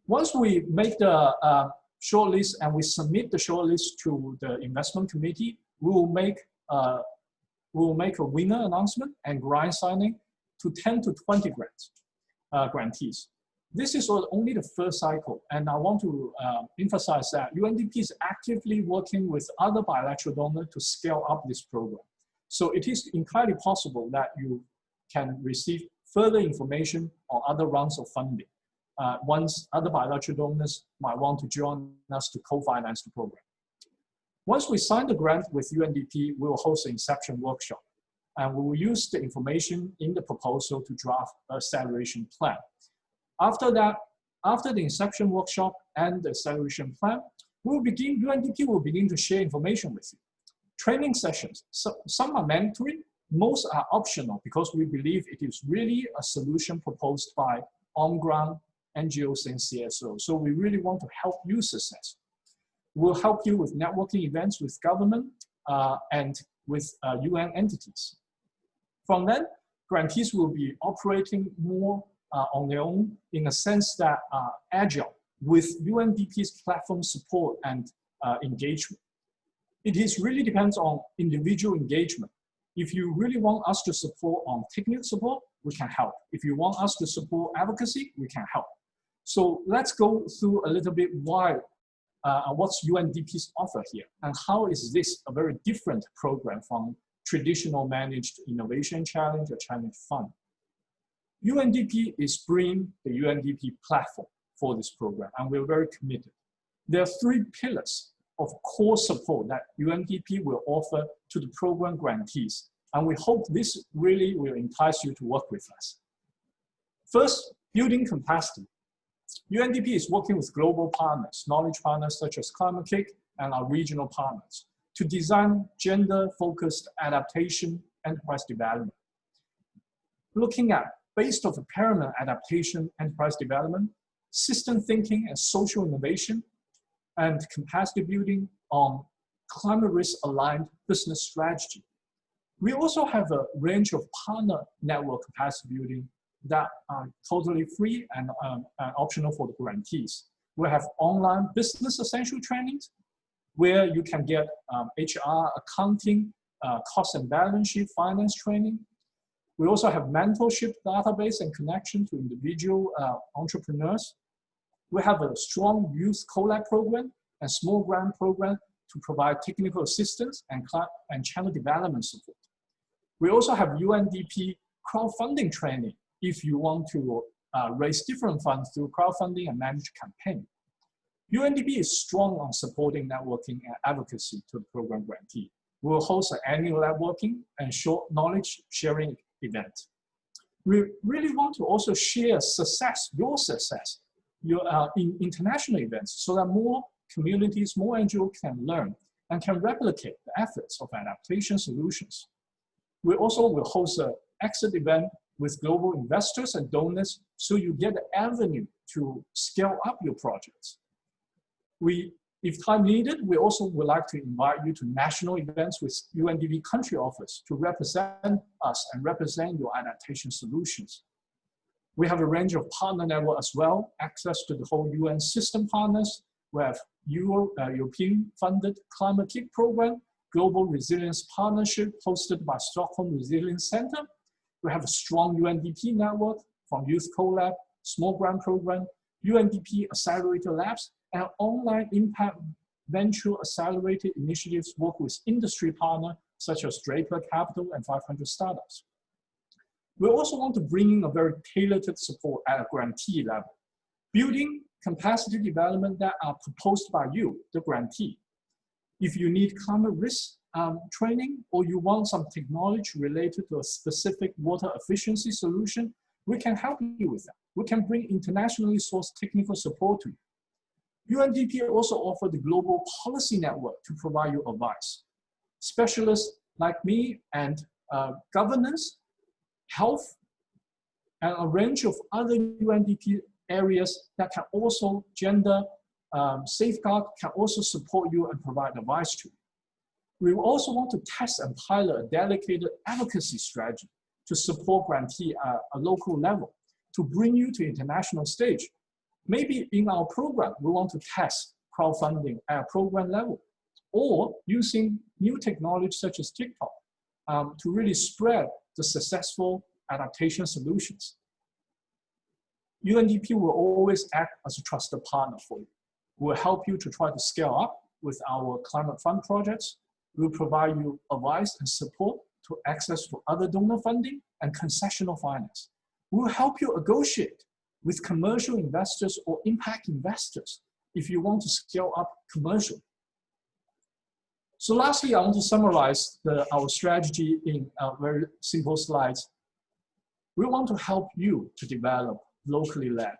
Once we make the shortlist and we submit the shortlist to the investment committee, we will make a winner announcement and grant signing to 10 to 20 grantees. This is only the first cycle, and I want to emphasize that UNDP is actively working with other bilateral donors to scale up this program. So it is entirely possible that you can receive further information on other rounds of funding. once other bilateral donors might want to join us to co-finance the program. Once we sign the grant with UNDP, we will host an inception workshop, and we will use the information in the proposal to draft an acceleration plan. After that, after the inception workshop and the acceleration plan, UNDP will begin to share information with you. Training sessions, some are mandatory, most are optional because we believe it is really a solution proposed by on-ground NGOs and CSOs. So we really want to help you success. We'll help you with networking events with government and with UN entities. From then, grantees will be operating more on their own in a sense that are agile with UNDP's platform support and engagement. It really depends on individual engagement. If you really want us to support on technical support, we can help. If you want us to support advocacy, we can help. So let's go through a little bit why, what's UNDP's offer here, and how is this a very different program from traditional managed innovation challenge or challenge fund. UNDP is bringing the UNDP platform for this program, and we're very committed. There are 3 pillars of core support that UNDP will offer to the program grantees, and we hope this really will entice you to work with us. First, building capacity. UNDP is working with global partners, knowledge partners such as Climate Kick and our regional partners to design gender-focused adaptation enterprise development. Looking at, based off the pyramid adaptation enterprise development, system thinking and social innovation, and capacity building on climate risk aligned business strategy. We also have a range of partner network capacity building that are totally free and optional for the grantees. We have online business essential trainings where you can get HR, accounting, cost and balance sheet, finance training. We also have mentorship database and connection to individual entrepreneurs. We have a strong youth collab program and small grant program to provide technical assistance and channel development support. We also have UNDP crowdfunding training if you want to raise different funds through crowdfunding and manage campaign. UNDP is strong on supporting networking and advocacy to the program grantee. We will host an annual networking and short knowledge sharing event. We really want to also share success, your success, in international events so that more communities, more NGOs can learn and can replicate the efforts of adaptation solutions. We also will host an exit event with global investors and donors so you get the avenue to scale up your projects. If time needed, we also would like to invite you to national events with UNDP country office to represent us and represent your adaptation solutions. We have a range of partner network as well, access to the whole UN system partners. We have European funded Climate Kick program, Global Resilience Partnership hosted by Stockholm Resilience Center. We have a strong UNDP network from Youth Collab, Small Grant Program, UNDP Accelerator Labs, and online impact venture accelerated initiatives work with industry partners such as Draper Capital and 500 Startups. We also want to bring in a very tailored support at a grantee level, building capacity development that are proposed by you, the grantee. If you need climate risk training or you want some technology related to a specific water efficiency solution, we can help you with that. We can bring internationally sourced technical support to you. UNDP also offers the Global Policy Network to provide you advice. Specialists like me and governance, health, and a range of other UNDP areas that can also gender safeguard can also support you and provide advice to you. We also want to test and pilot a dedicated advocacy strategy to support grantee at a local level to bring you to international stage. Maybe in our program, we want to test crowdfunding at a program level or using new technology such as TikTok to really spread the successful adaptation solutions. UNDP will always act as a trusted partner for you. We'll help you to try to scale up with our climate fund projects. We'll provide you advice and support to access to other donor funding and concessional finance. We'll help you negotiate with commercial investors or impact investors if you want to scale up commercial. So lastly, I want to summarize our strategy in very simple slides. We want to help you to develop locally led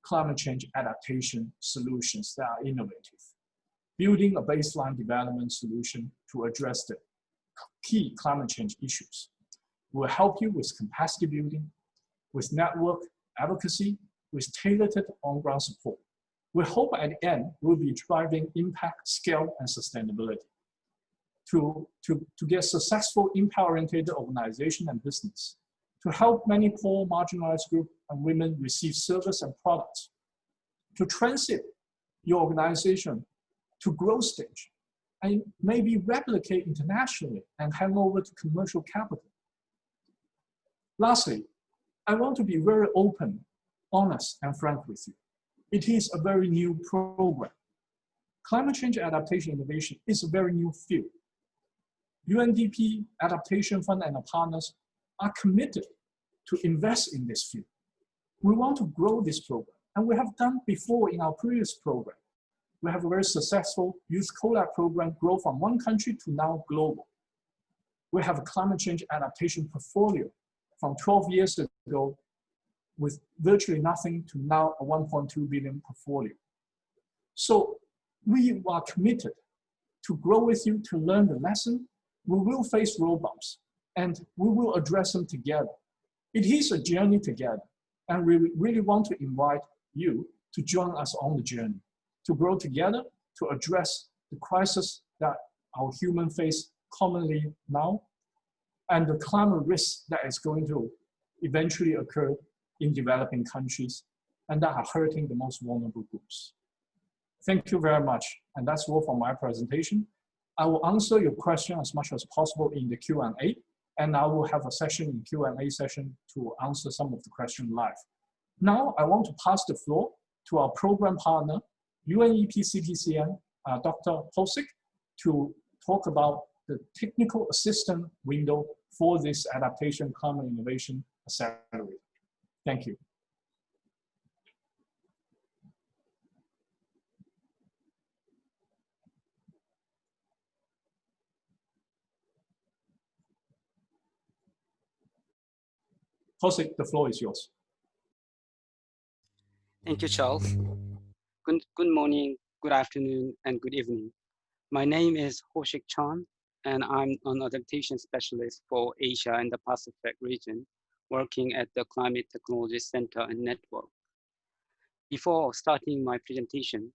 climate change adaptation solutions that are innovative, building a baseline development solution to address the key climate change issues. We'll help you with capacity building, with network advocacy, with tailored on-ground support. We hope at the end we'll be driving impact, scale, and sustainability to get successful impact-oriented organization and business, to help many poor, marginalized groups and women receive service and products, to transit your organization to growth stage, and maybe replicate internationally and hand over to commercial capital. Lastly, I want to be very open, honest, and frank with you. It is a very new program. Climate change adaptation innovation is a very new field. UNDP, Adaptation Fund, and our partners are committed to invest in this field. We want to grow this program, and we have done before in our previous program. We have a very successful Youth Collab program grow from one country to now global. We have a climate change adaptation portfolio from 12 years ago with virtually nothing to now a 1.2 billion portfolio. So we are committed to grow with you, to learn the lesson. We will face road bumps and we will address them together. It is a journey together, and we really want to invite you to join us on the journey, to grow together, to address the crisis that our humans face commonly now, and the climate risk that is going to eventually occur in developing countries and that are hurting the most vulnerable groups. Thank you very much, and that's all for my presentation. I will answer your question as much as possible in the Q&A, and I will have a session in Q&A session to answer some of the questions live. Now, I want to pass the floor to our program partner, UNEP CTCN, Dr. Posick, to talk about the technical assistance window for this Adaptation Climate Innovation Accelerator. Thank you. Posick, the floor is yours. Thank you, Charles. Good morning, good afternoon, and good evening. My name is Ho-Shik Chan, and I'm an adaptation specialist for Asia and the Pacific region, working at the Climate Technology Center and Network. Before starting my presentation,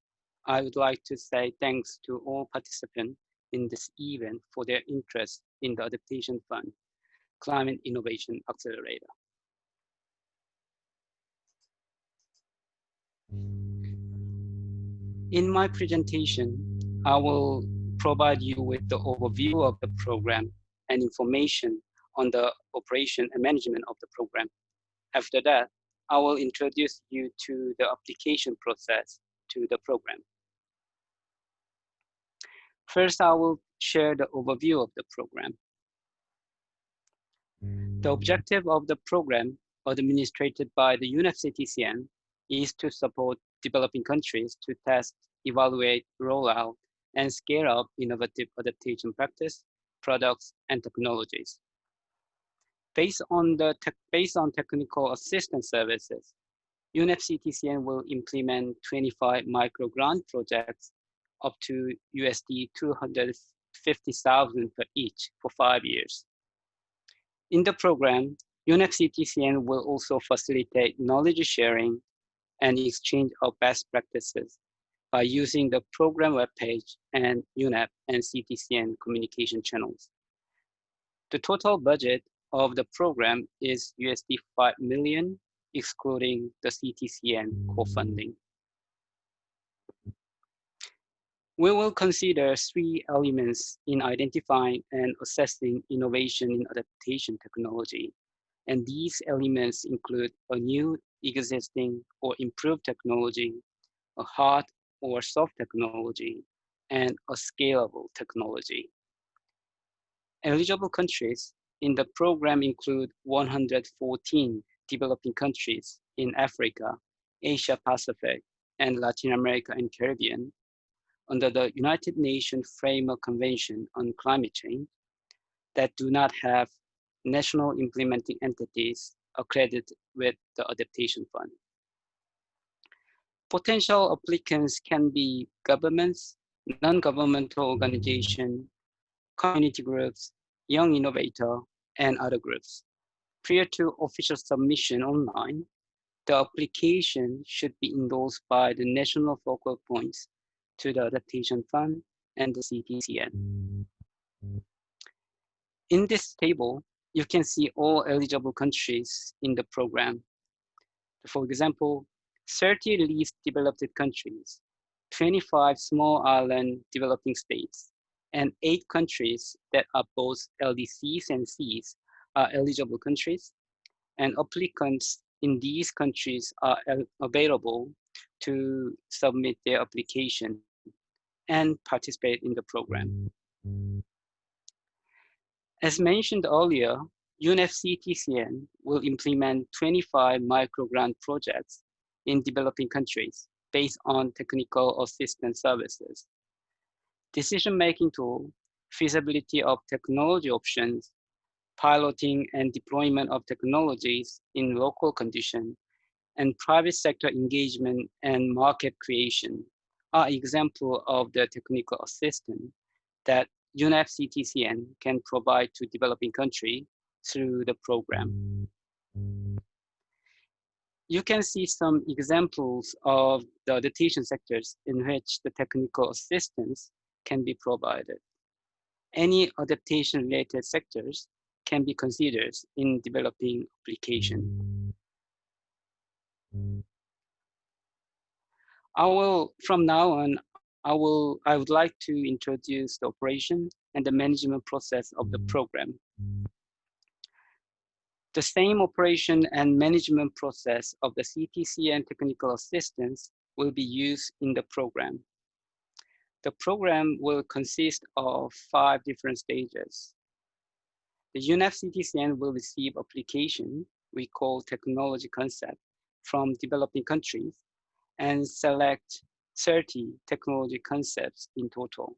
I would like to say thanks to all participants in this event for their interest in the Adaptation Fund, Climate Innovation Accelerator. In my presentation, I will provide you with the overview of the program and information on the operation and management of the program. After that, I will introduce you to the application process to the program. First, I will share the overview of the program. The objective of the program, administered by the UNEP CTCN, is to support developing countries to test, evaluate, roll out, and scale up innovative adaptation practice, products, and technologies. Based on technical assistance services, UNEP CTCN will implement 25 micro grant projects up to USD 250,000 per each for 5 years. In the program, UNEP CTCN will also facilitate knowledge sharing and exchange of best practices by using the program webpage and UNEP and CTCN communication channels. The total budget of the program is USD 5 million, excluding the CTCN co-funding. We will consider 3 elements in identifying and assessing innovation in adaptation technology. And these elements include a new, existing, or improved technology, a hard or soft technology, and a scalable technology. Eligible countries in the program include 114 developing countries in Africa, Asia Pacific, and Latin America and Caribbean under the United Nations Framework Convention on Climate Change that do not have national implementing entities accredited with the Adaptation Fund. Potential applicants can be governments, non-governmental organizations, community groups, young innovator, and other groups. Prior to official submission online, the application should be endorsed by the national focal points to the Adaptation Fund and the CTCN. In this table, you can see all eligible countries in the program. For example, 30 least developed countries, 25 small island developing states, and 8 countries that are both LDCs and Cs are eligible countries, and applicants in these countries are available to submit their application and participate in the program. As mentioned earlier, UNEP CTCN will implement 25 microgrant projects in developing countries based on technical assistance services, decision-making tool, feasibility of technology options, piloting and deployment of technologies in local conditions, and private sector engagement and market creation are examples of the technical assistance that UNEP CTCN can provide to developing countries through the program. You can see some examples of the adaptation sectors in which the technical assistance can be provided. Any adaptation-related sectors can be considered in developing application. From now on, I would like to introduce the operation and the management process of the program. The same operation and management process of the CTCN technical assistance will be used in the program. The program will consist of 5 different stages. The UNEP CTCN will receive application we call technology concept from developing countries and select 30 technology concepts in total.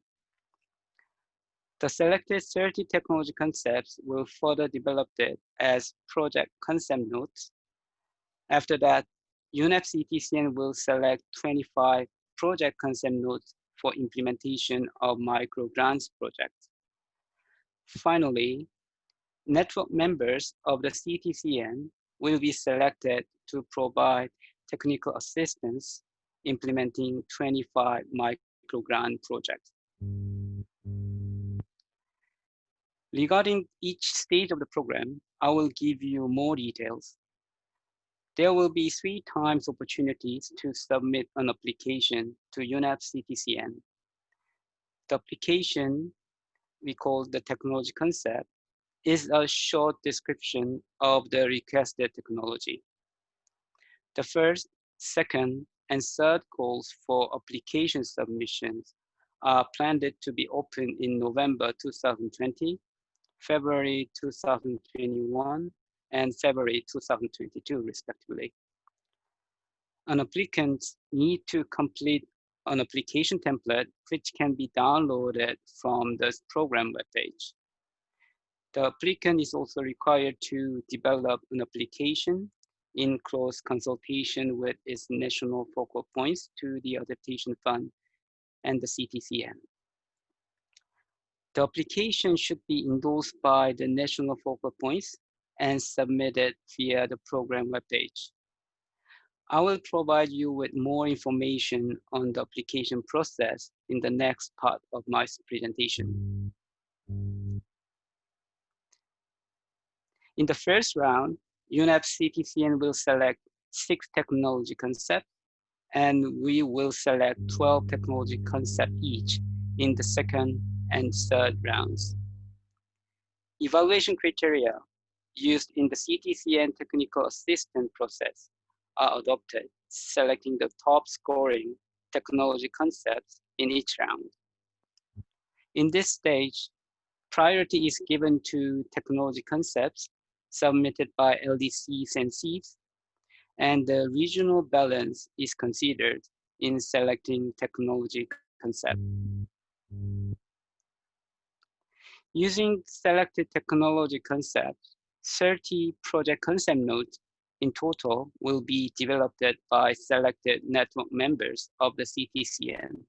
The selected 30 technology concepts will further develop it as project concept notes. After that, UNEP CTCN will select 25 project concept notes for implementation of microgrants projects. Finally, network members of the CTCN will be selected to provide technical assistance implementing 25 microgrant projects. Regarding each stage of the program, I will give you more details. There will be 3 times opportunities to submit an application to UNEP CTCN. The application we call the technology concept is a short description of the requested technology. The first, second, and third calls for application submissions are planned to be open in November 2020, February 2021, and February 2022, respectively. An applicant needs to complete an application template which can be downloaded from the program webpage. The applicant is also required to develop an application in close consultation with its national focal points to the Adaptation Fund and the CTCN. The application should be endorsed by the national focal points and submitted via the program webpage. I will provide you with more information on the application process in the next part of my presentation. In the first round, UNEP CTCN will select 6 technology concepts, and we will select 12 technology concepts each in the second and third rounds. Evaluation criteria used in the CTCN technical assistance process are adopted, selecting the top scoring technology concepts in each round. In this stage, priority is given to technology concepts submitted by LDCs and Cs, and the regional balance is considered in selecting technology concept. Using selected technology concepts, 30 project concept notes in total will be developed by selected network members of the CTCN.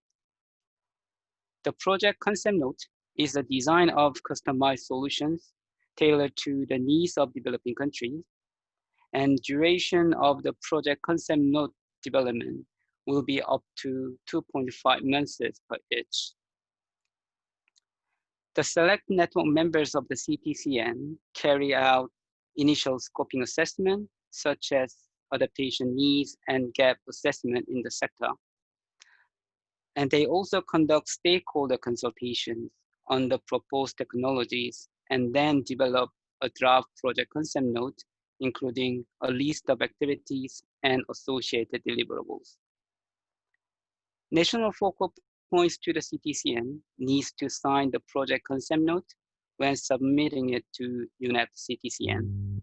The project concept note is a design of customized solutions tailored to the needs of developing countries, and duration of the project concept note development will be up to 2.5 months per each. The select network members of the CTCN carry out initial scoping assessment, such as adaptation needs and gap assessment in the sector. And they also conduct stakeholder consultations on the proposed technologies and then develop a draft project concept note, including a list of activities and associated deliverables. National focal points to the CTCN needs to sign the project concept note when submitting it to UNEP CTCN.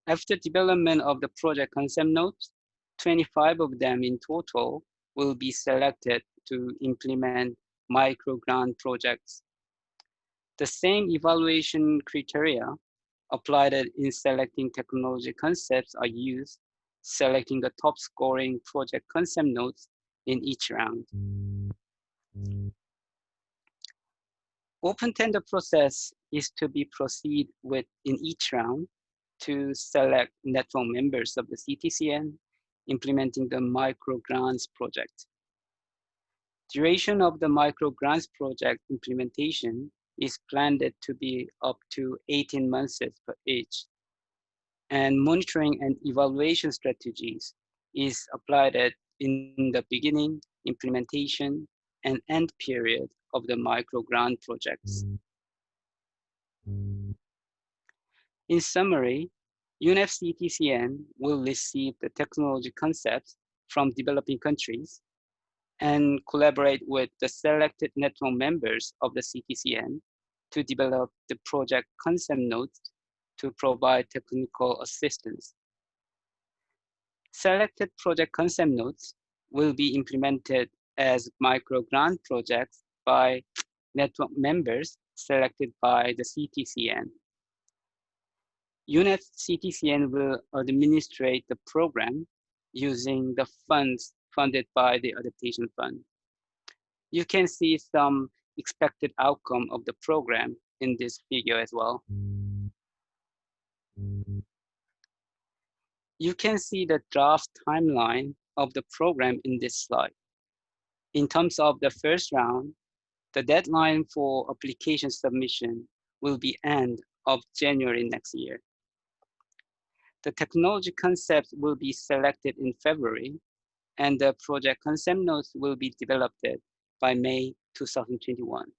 After development of the project concept notes, 25 of them in total will be selected to implement micro-grant projects. The same evaluation criteria applied in selecting technology concepts are used, selecting the top scoring project concept notes in each round. Open tender process is to be proceed with in each round to select network members of the CTCN implementing the micro grants project. Duration of the micro grants project implementation is planned to be up to 18 months per each. And monitoring and evaluation strategies is applied in the beginning, implementation, and end period of the micro grant projects. In summary, UNEP CTCN will receive the technology concepts from developing countries and collaborate with the selected network members of the CTCN to develop the project concept notes to provide technical assistance. Selected project concept notes will be implemented as micro grant projects by network members selected by the CTCN. UNEP CTCN will administrate the program using the funds funded by the Adaptation Fund. You can see some expected outcome of the program in this figure as well. You can see the draft timeline of the program in this slide. In terms of the first round, the deadline for application submission will be end of January next year. The technology concepts will be selected in February, and the project concept notes will be developed by May 2021.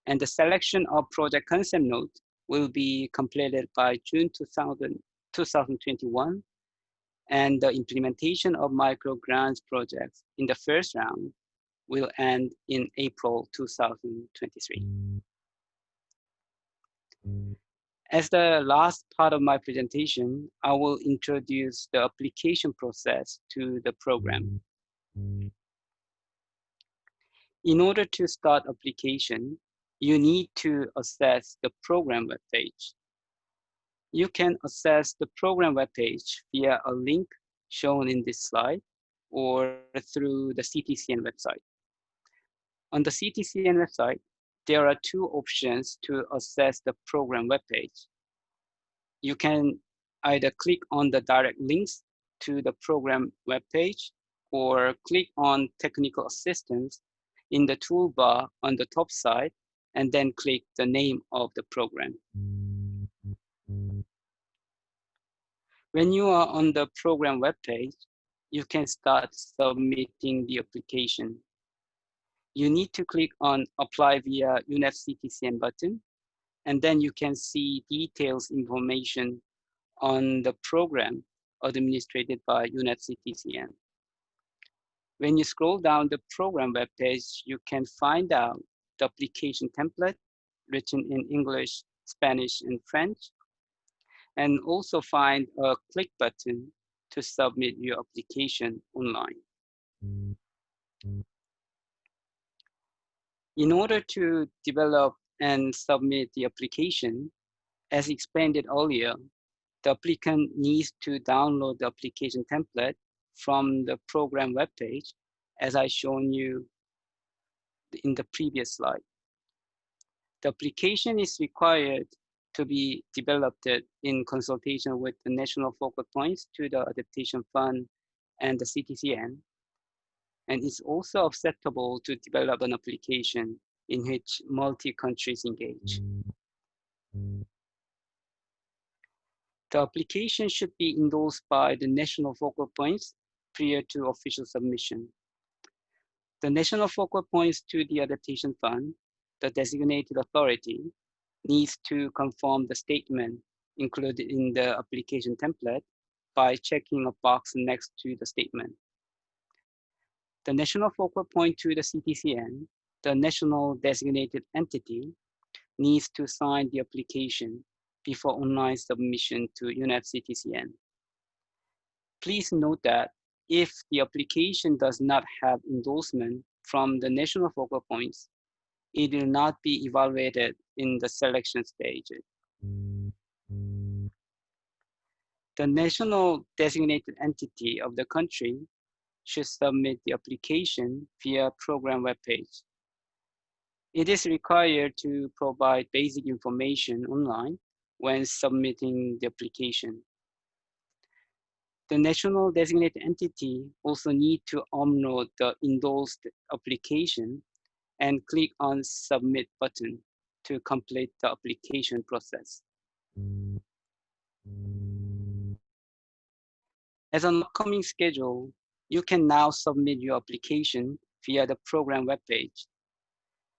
And the selection of project concept notes will be completed by June 2021, and the implementation of micro grants projects in the first round will end in April 2023. As the last part of my presentation, I will introduce the application process to the program. In order to start application, you need to access the program webpage. You can access the program webpage via a link shown in this slide or through the CTCN website. On the CTCN website, there are two options to access the program webpage. You can either click on the direct links to the program webpage or click on technical assistance in the toolbar on the top side and then click the name of the program. When you are on the program webpage, you can start submitting the application. You need to click on Apply via UNEP CTCN button, and then you can see details information on the program administered by UNEP CTCN. When you scroll down the program webpage, you can find out the application template written in English, Spanish, and French. And also find a click button to submit your application online. In order to develop and submit the application, as explained earlier, the applicant needs to download the application template from the program webpage, as I shown you in the previous slide. The application is required to be developed in consultation with the national focal points to the Adaptation Fund and the CTCN, and it's also acceptable to develop an application in which multi-countries engage. The application should be endorsed by the national focal points prior to official submission. The national focal points to the Adaptation Fund, the designated authority, needs to confirm the statement included in the application template by checking a box next to the statement. The national focal point to the CTCN, the national designated entity, needs to sign the application before online submission to UNEP CTCN. Please note that if the application does not have endorsement from the national focal points, it will not be evaluated in the selection stage. The national designated entity of the country should submit the application via program webpage. It is required to provide basic information online when submitting the application. The national designated entity also need to upload the endorsed application and click on Submit button to complete the application process. As an upcoming schedule, you can now submit your application via the program webpage.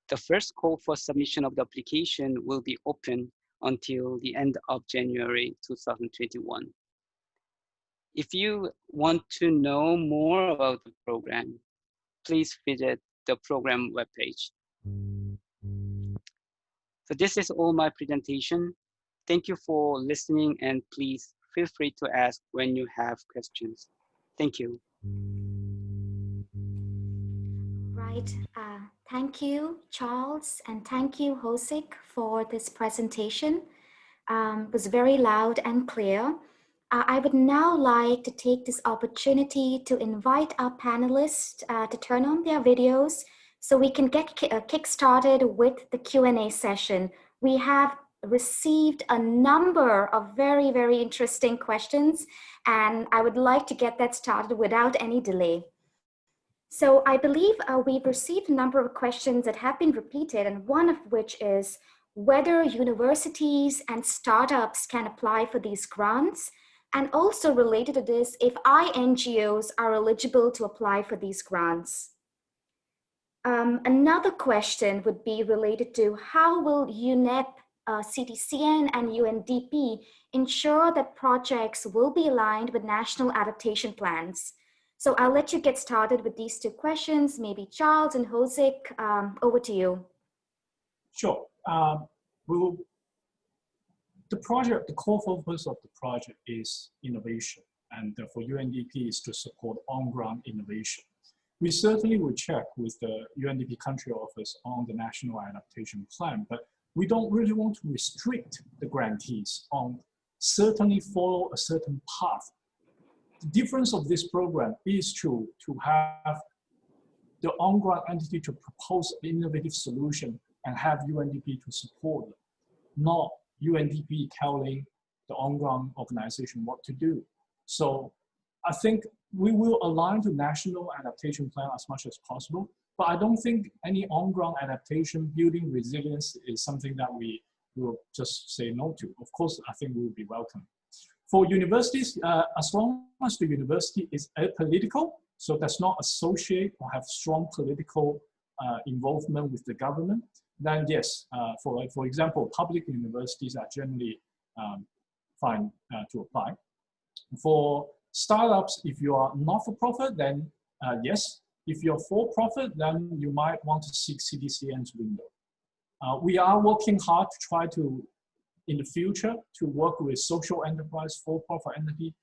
The first call for submission of the application will be open until the end of January 2021. If you want to know more about the program, please visit the program webpage. So this is all my presentation. Thank you for listening, and please feel free to ask when you have questions. Thank you. Right. Thank you, Charles, and thank you, Hosik, for this presentation. It was very loud and clear. I would now like to take this opportunity to invite our panelists to turn on their videos so we can get kick-started with the Q&A session. We have received a number of very, very interesting questions, and I would like to get that started without any delay. So I believe we've received a number of questions that have been repeated, and one of which is whether universities and startups can apply for these grants, and also related to this, if INGOs are eligible to apply for these grants. Another question would be related to how will UNEP, CTCN, and UNDP ensure that projects will be aligned with national adaptation plans? So I'll let you get started with these two questions. Maybe Charles and Hosik, over to you. Sure. The project, the core focus of the project is innovation, and for UNDP is to support on-ground innovation. We certainly will check with the UNDP country office on the national adaptation plan, but we don't really want to restrict the grantees on certainly follow a certain path. The difference of this program is to have the on-ground entity to propose an innovative solution and have UNDP to support it, not UNDP telling the on-ground organization what to do. So I think we will align to national adaptation plan as much as possible, but I don't think any on-ground adaptation building resilience is something that we will just say no to. Of course, I think we will be welcome. For universities, as long as the university is apolitical, so does not associate or have strong political involvement with the government, then yes, for example, public universities are generally fine to apply. For startups, if you are not-for-profit, then yes. If you're for-profit, then you might want to seek CTCN's window. We are working hard to try to in the future to work with social enterprise, for-profit entity.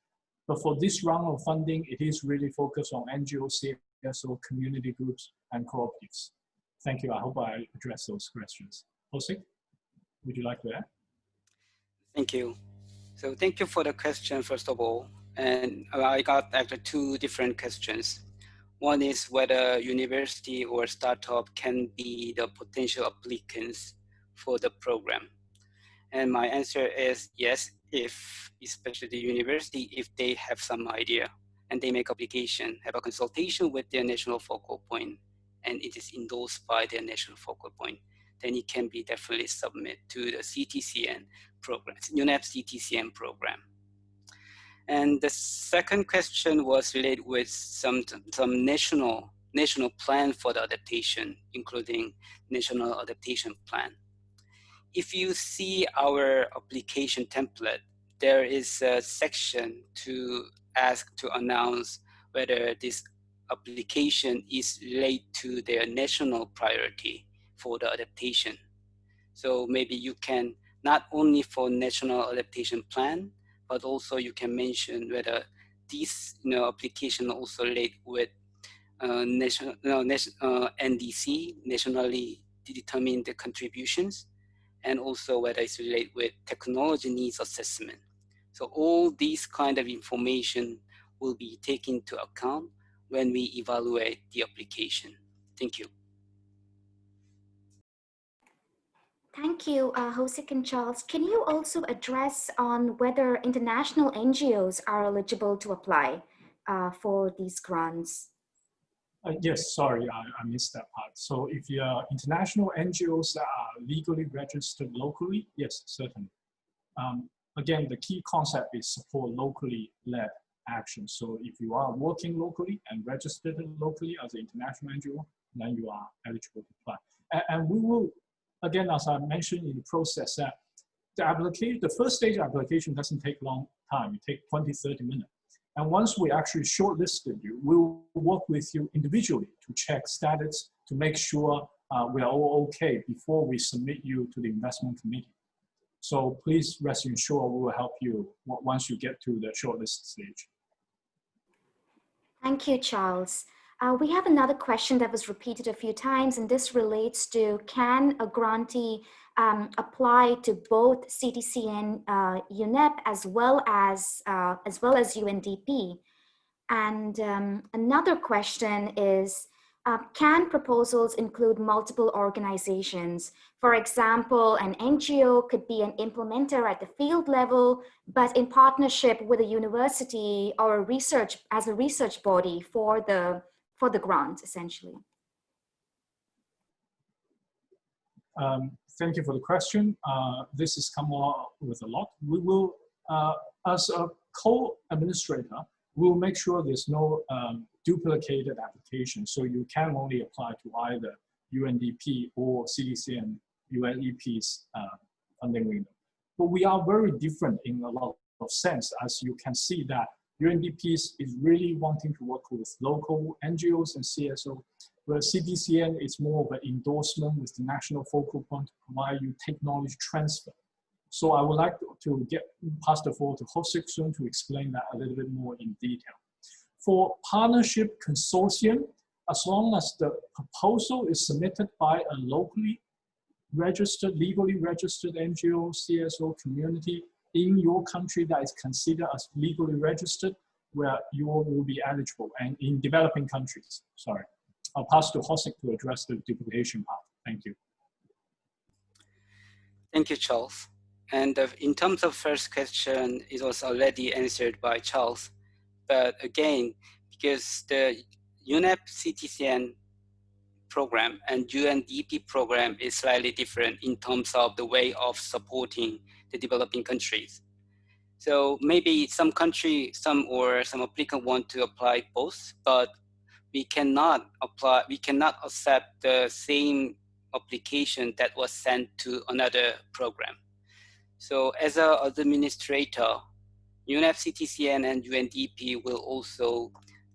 But for this round of funding, it is really focused on NGOs, CSO, community groups, and cooperatives. Thank you. I hope I addressed those questions. Jose, would you like to add? Thank you. So thank you for the question, first of all. And I got actually two different questions. One is whether university or startup can be the potential applicants for the program. And my answer is yes, if, especially the university, if they have some idea and they make application, have a consultation with their national focal point, and it is endorsed by their national focal point, then it can be definitely submit to the CTCN program, UNEP CTCN program. And the second question was related with some national plan for the adaptation, including national adaptation plan. If you see our application template, there is a section to ask to announce whether this application is related to their national priority for the adaptation. So maybe you can, not only for national adaptation plan, but also you can mention whether this application also relate with NDC, nationally determined contributions, and also whether it's related with technology needs assessment. So all these kind of information will be taken into account when we evaluate the application. Thank you. Thank you, Hosik and Charles. Can you also address on whether international NGOs are eligible to apply for these grants? Yes, sorry, I missed that part. So if you're international NGOs that are legally registered locally, yes, certainly. Again, the key concept is support locally led action. So if you are working locally and registered locally as an international NGO, then you are eligible to apply. And we will, again, as I mentioned in the process, that the first stage application doesn't take long time. It takes 20, 30 minutes. And once we actually shortlisted you, we'll work with you individually to check status, to make sure we are all okay before we submit you to the investment committee. So please rest assured we will help you once you get to the shortlist stage. Thank you, Charles. We have another question that was repeated a few times, and this relates to, can a grantee apply to both CTCN, UNEP, as well as UNDP? And another question is, can proposals include multiple organizations? For example, an NGO could be an implementer at the field level, but in partnership with a university or a research body for the grant, essentially. Thank you for the question. This has come up with a lot. We will, as a co-administrator, we'll make sure there's no duplicated application. So you can only apply to either UNDP or CTCN, UNEP's funding window. But we are very different in a lot of sense, as you can see that UNDP is really wanting to work with local NGOs and CSO, where CTCN is more of an endorsement with the national focal point to provide you technology transfer. So I would like to pass the floor to Hosik soon to explain that a little bit more in detail. For partnership consortium, as long as the proposal is submitted by a locally registered, legally registered NGO, CSO community in your country that is considered as legally registered, where you will be eligible, and in developing countries. Sorry. I'll pass to Hosik to address the duplication part. Thank you. Thank you, Charles. And in terms of first question, it was already answered by Charles. But again, because the UNEP CTCN program and UNDP program is slightly different in terms of the way of supporting the developing countries. So maybe some applicant want to apply both, but we cannot accept the same application that was sent to another program. So as an administrator, UNEP CTCN and UNDP will also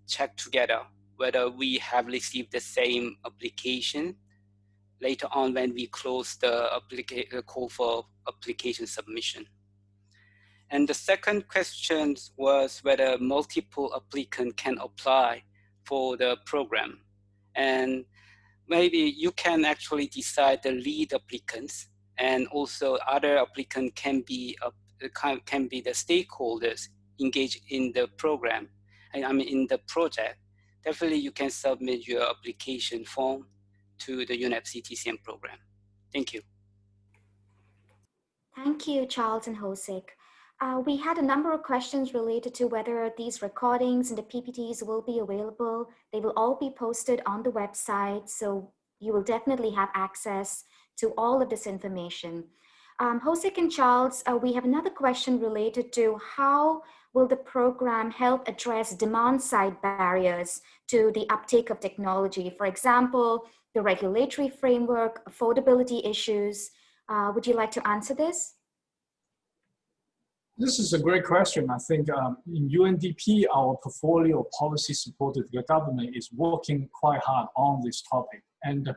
check together whether we have received the same application later on when we close the call for application submission. And the second question was whether multiple applicants can apply for the program. And maybe you can actually decide the lead applicants, and also other applicants can be the stakeholders engaged in the program, I mean in the project. Definitely you can submit your application form to the UNEP CTCN program. Thank you. Thank you, Charles and Hosik. We had a number of questions related to whether these recordings and the PPTs will be available. They will all be posted on the website, so you will definitely have access to all of this information. Hosik and Charles, we have another question related to how will the program help address demand-side barriers to the uptake of technology? For example, the regulatory framework, affordability issues. Would you like to answer this? This is a great question. I think in UNDP, our portfolio of policy supported the government is working quite hard on this topic. And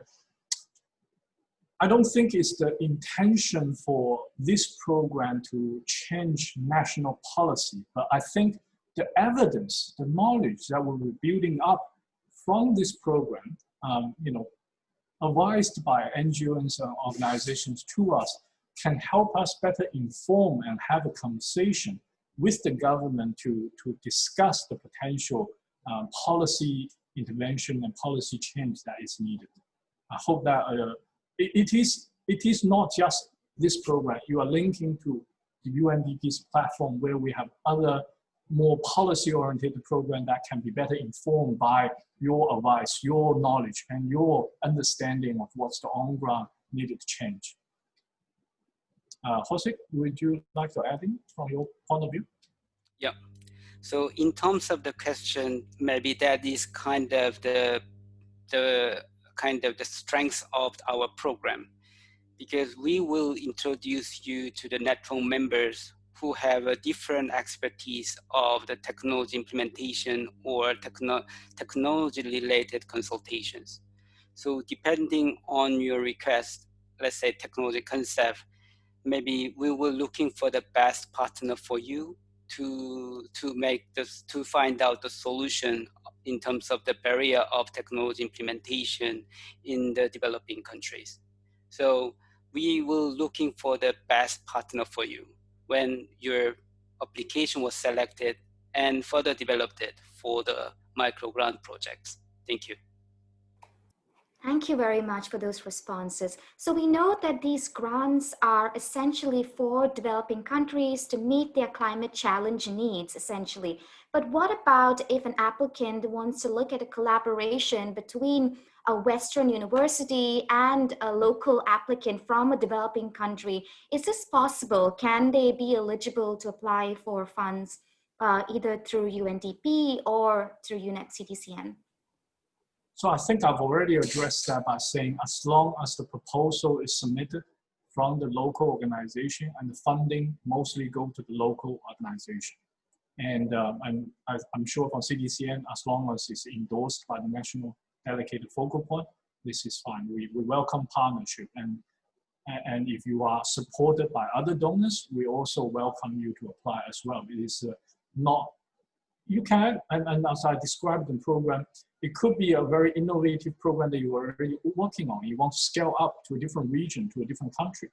I don't think it's the intention for this program to change national policy, but I think the evidence, the knowledge that we're building up from this program, advised by NGOs and organizations to us, can help us better inform and have a conversation with the government to discuss the potential policy intervention and policy change that is needed. I hope that it is not just this program. You are linking to the UNDP's platform where we have other more policy-oriented programs that can be better informed by your advice, your knowledge, and your understanding of what's the on-ground needed change. Hosik, would you like to add in from your point of view? Yeah. So in terms of the question, maybe that is kind of the strength of our program, because we will introduce you to the network members who have a different expertise of the technology implementation or technology-related consultations. So depending on your request, let's say technology concept, maybe we were looking for the best partner for you to find out the solution in terms of the barrier of technology implementation in the developing countries. So we were looking for the best partner for you when your application was selected and further developed it for the micro grant projects. Thank you. Thank you very much for those responses. So we know that these grants are essentially for developing countries to meet their climate challenge needs, essentially. But what about if an applicant wants to look at a collaboration between a Western university and a local applicant from a developing country? Is this possible? Can they be eligible to apply for funds either through UNDP or through UNEP CTCN? So I think I've already addressed that by saying as long as the proposal is submitted from the local organization and the funding mostly go to the local organization. And I'm sure from CTCN, as long as it's endorsed by the national dedicated focal point, this is fine. We welcome partnership. And if you are supported by other donors, we also welcome you to apply as well. It is not, you can, and as I described in the program, it could be a very innovative program that you are already working on. You want to scale up to a different region, to a different country.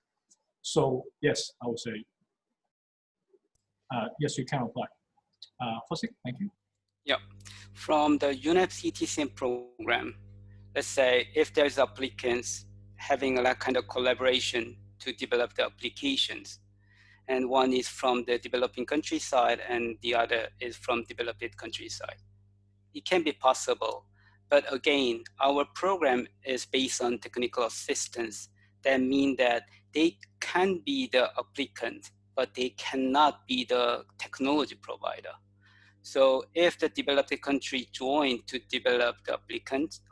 So yes, I would say, yes, you can apply. Hosik, thank you. Yeah, from the UNEP CTCN program, let's say if there's applicants having a kind of collaboration to develop the applications, and one is from the developing countryside and the other is from developed countryside, it can be possible. But again, our program is based on technical assistance. That means that they can be the applicant, but they cannot be the technology provider. So if the developed country join to develop the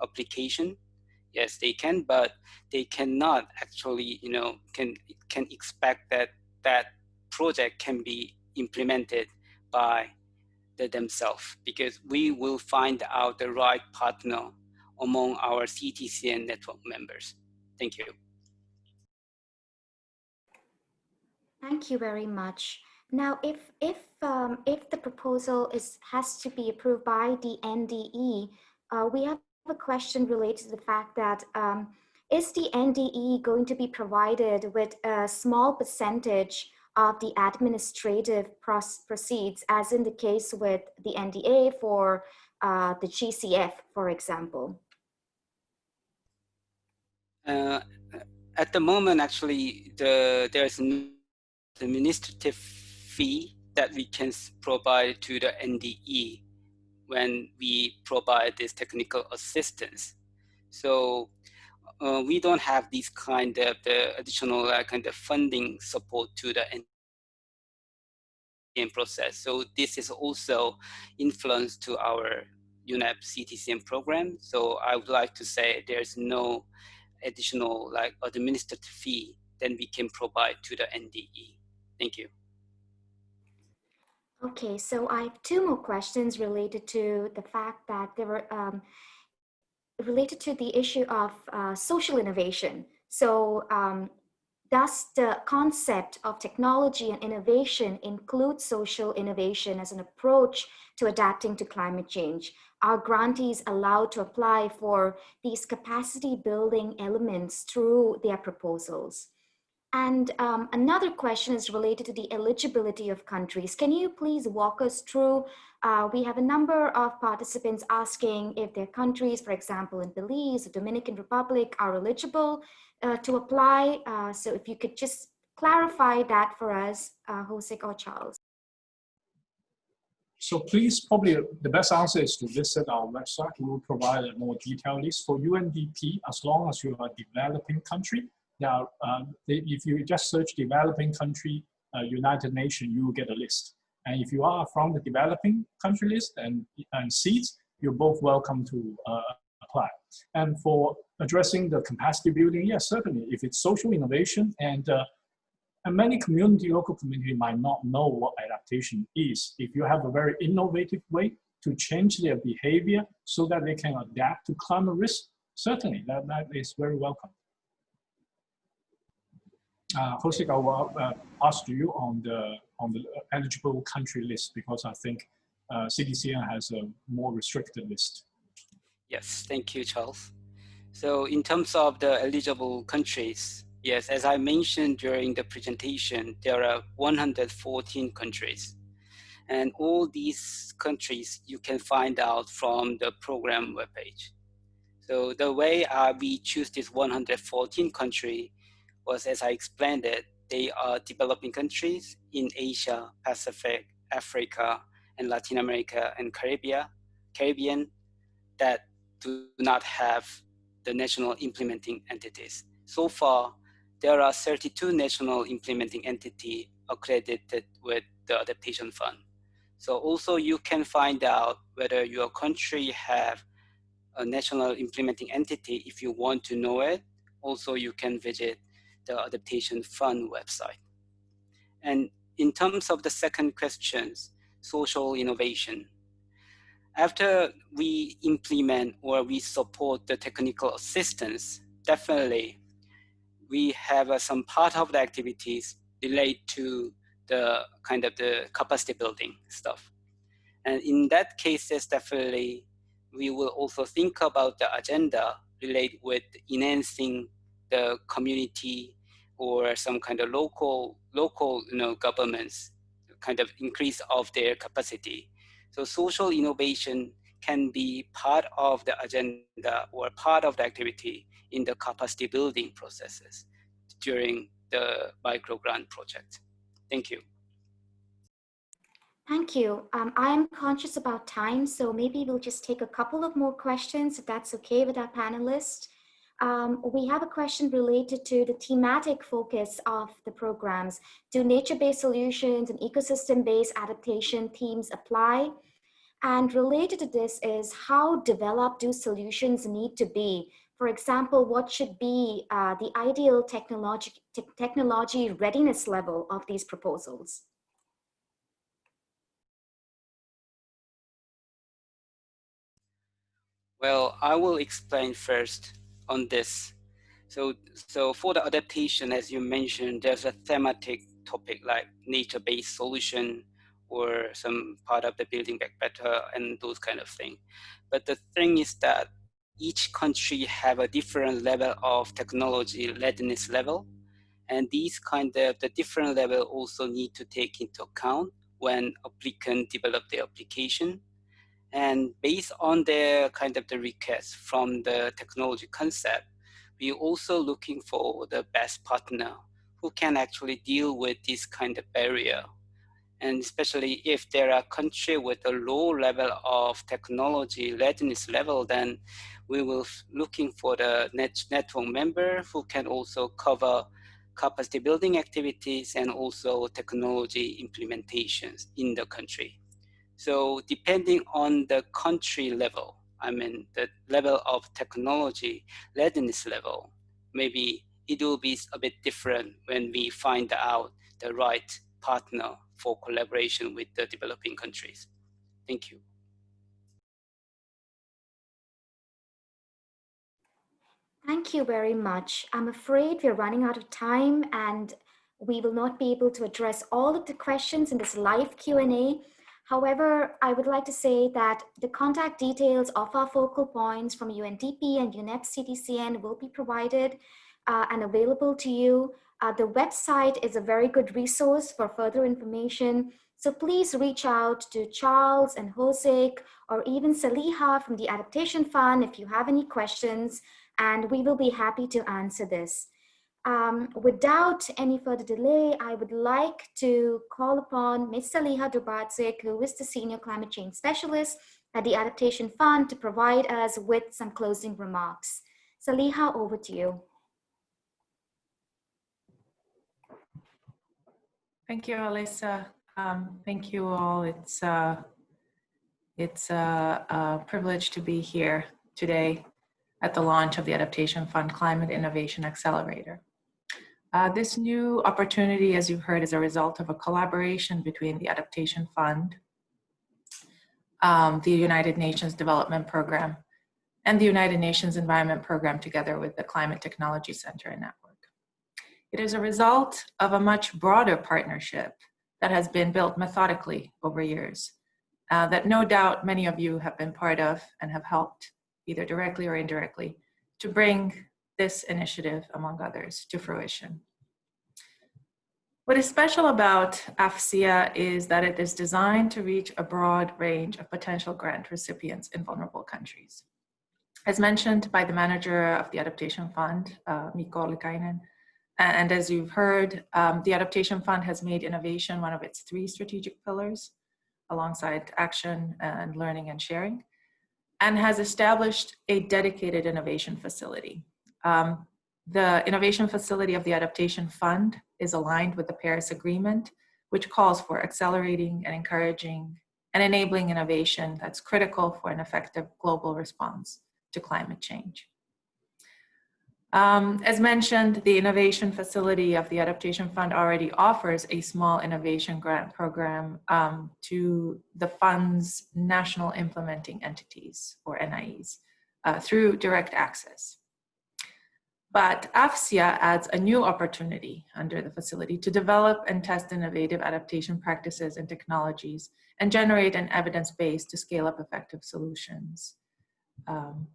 application, yes, they can, but they cannot actually, can expect that that project can be implemented by themselves, because we will find out the right partner among our CTCN network members. Thank you. Thank you very much. Now, if the proposal has to be approved by the NDE, we have a question related to the fact that is the NDE going to be provided with a small percentage of the administrative proceeds, as in the case with the NDA for the GCF, for example? At the moment, actually, there's no administrative fee that we can provide to the NDE when we provide this technical assistance. So we don't have this kind of the additional kind of funding support to the NDE process. So this is also influence to our UNEP CTCN program. So I would like to say there's no additional like administrative fee than we can provide to the NDE. Thank you. Okay, so I have two more questions related to the fact that there were related to the issue of social innovation. So does the concept of technology and innovation include social innovation as an approach to adapting to climate change? Are grantees allowed to apply for these capacity building elements through their proposals? And another question is related to the eligibility of countries. Can you please walk us through? We have a number of participants asking if their countries, for example, in Belize, the Dominican Republic, are eligible to apply. So if you could just clarify that for us, Hosik or Charles. So please, probably the best answer is to visit our website. We will provide a more detailed list for UNDP. As long as you are a developing country, now if you just search developing country, United Nations, you will get a list. And if you are from the developing country list and seeds, you're both welcome to apply. And for addressing the capacity building, yes, certainly. If it's social innovation and many local community might not know what adaptation is. If you have a very innovative way to change their behavior so that they can adapt to climate risk, certainly that is very welcome. Hosik, I will ask you on the eligible country list because I think CTCN has a more restricted list. Yes, thank you, Charles. So in terms of the eligible countries, yes, as I mentioned during the presentation, there are 114 countries. And all these countries you can find out from the program webpage. So the way we choose this 114 country was, as I explained it, they are developing countries in Asia, Pacific, Africa, and Latin America and Caribbean that do not have the national implementing entities. So far, there are 32 national implementing entities accredited with the Adaptation Fund. So also you can find out whether your country have a national implementing entity if you want to know it. Also, you can visit the Adaptation Fund website. And in terms of the second questions, social innovation. After we implement or we support the technical assistance, definitely we have some part of the activities relate to the kind of the capacity building stuff. And in that cases, definitely we will also think about the agenda related with enhancing the community or some kind of local governments kind of increase of their capacity. So social innovation can be part of the agenda or part of the activity in the capacity building processes during the microgrant project. Thank you. Thank you. I'm conscious about time, so maybe we'll just take a couple of more questions, if that's okay with our panelists. We have a question related to the thematic focus of the programs. Do nature-based solutions and ecosystem-based adaptation themes apply? And related to this is how developed do solutions need to be? For example, what should be the ideal technology readiness level of these proposals? Well, I will explain first on this. So for the adaptation, as you mentioned, there's a thematic topic like nature-based solution or some part of the building back better and those kind of things. But the thing is that each country have a different level of technology readiness level. And these kind of the different level also need to take into account when applicant develop their application. And based on their kind of the request from the technology concept, we also looking for the best partner who can actually deal with this kind of barrier. And especially if there are countries with a low level of technology readiness level, then we will looking for the network member who can also cover capacity building activities and also technology implementations in the country. So depending on the country level, I mean the level of technology readiness level, maybe it will be a bit different when we find out the right partner for collaboration with the developing countries. Thank you. Thank you very much. I'm afraid we're running out of time and we will not be able to address all of the questions in this live Q&A. However, I would like to say that the contact details of our focal points from UNDP and UNEP CTCN will be provided and available to you. The website is a very good resource for further information. So please reach out to Charles and Jose or even Saliha from the Adaptation Fund if you have any questions, and we will be happy to answer this. Without any further delay, I would like to call upon Ms. Saliha Dubarczyk, who is the Senior Climate Change Specialist at the Adaptation Fund, to provide us with some closing remarks. Saliha, over to you. Thank you, Alyssa. Thank you all. It's a privilege to be here today at the launch of the Adaptation Fund Climate Innovation Accelerator. This new opportunity, as you've heard, is a result of a collaboration between the Adaptation Fund, the United Nations Development Program, and the United Nations Environment Program, together with the Climate Technology Center and Network. It is a result of a much broader partnership that has been built methodically over years, that no doubt many of you have been part of and have helped, either directly or indirectly, to bring this initiative, among others, to fruition. What is special about AFCIA is that it is designed to reach a broad range of potential grant recipients in vulnerable countries. As mentioned by the manager of the Adaptation Fund, Mikko Ollikainen, and as you've heard, the Adaptation Fund has made innovation one of its 3 strategic pillars, alongside action and learning and sharing, and has established a dedicated innovation facility. The innovation facility of the Adaptation Fund is aligned with the Paris Agreement, which calls for accelerating and encouraging and enabling innovation that's critical for an effective global response to climate change. As mentioned, the innovation facility of the Adaptation Fund already offers a small innovation grant program to the fund's national implementing entities, or NIEs, through direct access. But AFCIA adds a new opportunity under the facility to develop and test innovative adaptation practices and technologies and generate an evidence base to scale up effective solutions. And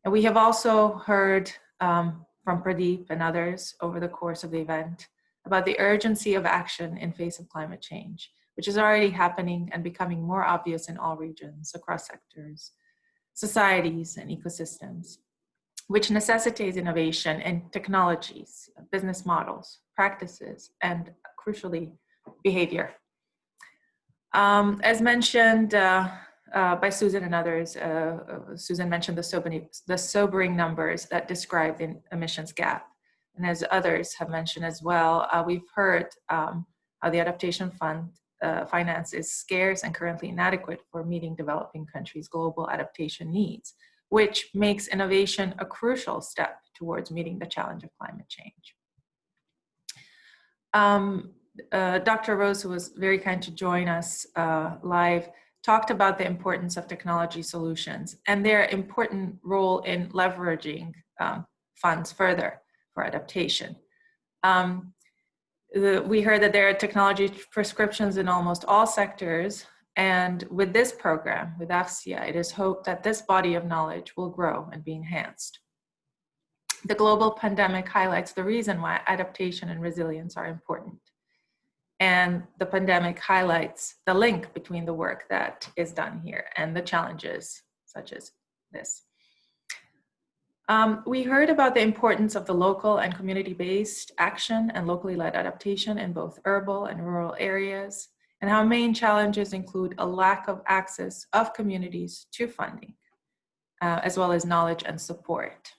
we have also heard from Pradeep and others over the course of the event about the urgency of action in face of climate change, which is already happening and becoming more obvious in all regions, across sectors, societies, and ecosystems, which necessitates innovation in technologies, business models, practices, and crucially, behavior. As mentioned by Susan and others, Susan mentioned the sobering numbers that describe the emissions gap. And as others have mentioned as well, we've heard how the Adaptation Fund finance is scarce and currently inadequate for meeting developing countries' global adaptation needs, which makes innovation a crucial step towards meeting the challenge of climate change. Dr. Rose, who was very kind to join us live, talked about the importance of technology solutions and their important role in leveraging funds further for adaptation. We heard that there are technology prescriptions in almost all sectors, and with this program, with AFCIA, it is hoped that this body of knowledge will grow and be enhanced. The global pandemic highlights the reason why adaptation and resilience are important. And the pandemic highlights the link between the work that is done here and the challenges such as this. We heard about the importance of the local and community-based action and locally led adaptation in both urban and rural areas, and how main challenges include a lack of access of communities to funding, as well as knowledge and support,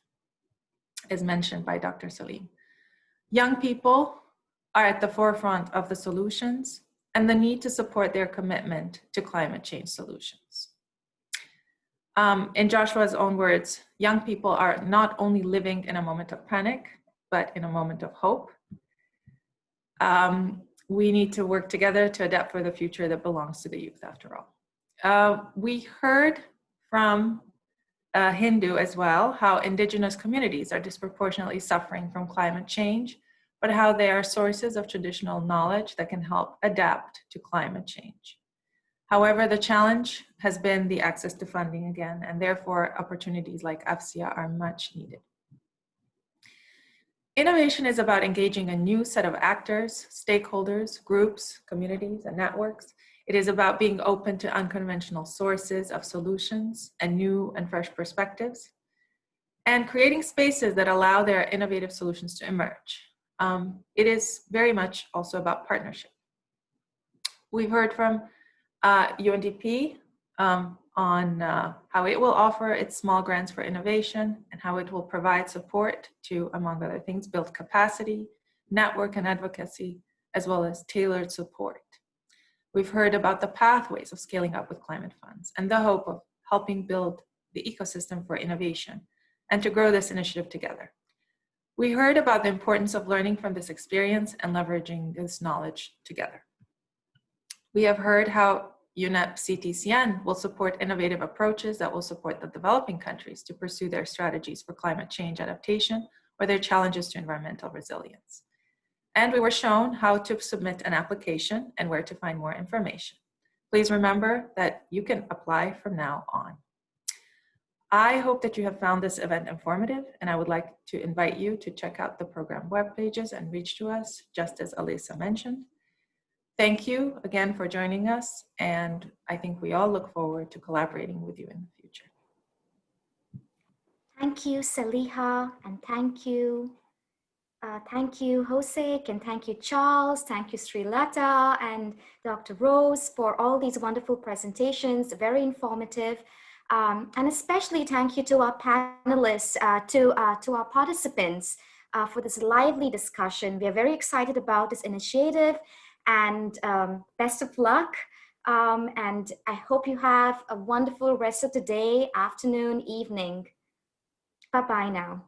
as mentioned by Dr. Salim. Young people are at the forefront of the solutions and the need to support their commitment to climate change solutions. In Joshua's own words, young people are not only living in a moment of panic, but in a moment of hope. We need to work together to adapt for the future that belongs to the youth, after all. We heard from Hindu as well, how indigenous communities are disproportionately suffering from climate change, but how they are sources of traditional knowledge that can help adapt to climate change. However, the challenge has been the access to funding again, and therefore opportunities like AFCIA are much needed. Innovation is about engaging a new set of actors, stakeholders, groups, communities, and networks. It is about being open to unconventional sources of solutions and new and fresh perspectives, and creating spaces that allow their innovative solutions to emerge. It is very much also about partnership. We've heard from UNDP on how it will offer its small grants for innovation and how it will provide support to, among other things, build capacity, network and advocacy, as well as tailored support. We've heard about the pathways of scaling up with climate funds and the hope of helping build the ecosystem for innovation and to grow this initiative together. We heard about the importance of learning from this experience and leveraging this knowledge together. We have heard how UNEP CTCN will support innovative approaches that will support the developing countries to pursue their strategies for climate change adaptation or their challenges to environmental resilience. And we were shown how to submit an application and where to find more information. Please remember that you can apply from now on. I hope that you have found this event informative, and I would like to invite you to check out the program web pages and reach to us, just as Alyssa mentioned. Thank you again for joining us, and I think we all look forward to collaborating with you in the future. Thank you, Saliha, and thank you Jose, and thank you Charles, thank you Srilata and Dr. Rose for all these wonderful presentations, very informative. And especially thank you to our panelists, to our participants for this lively discussion. We are very excited about this initiative, and best of luck. And I hope you have a wonderful rest of the day, afternoon, evening. Bye-bye now.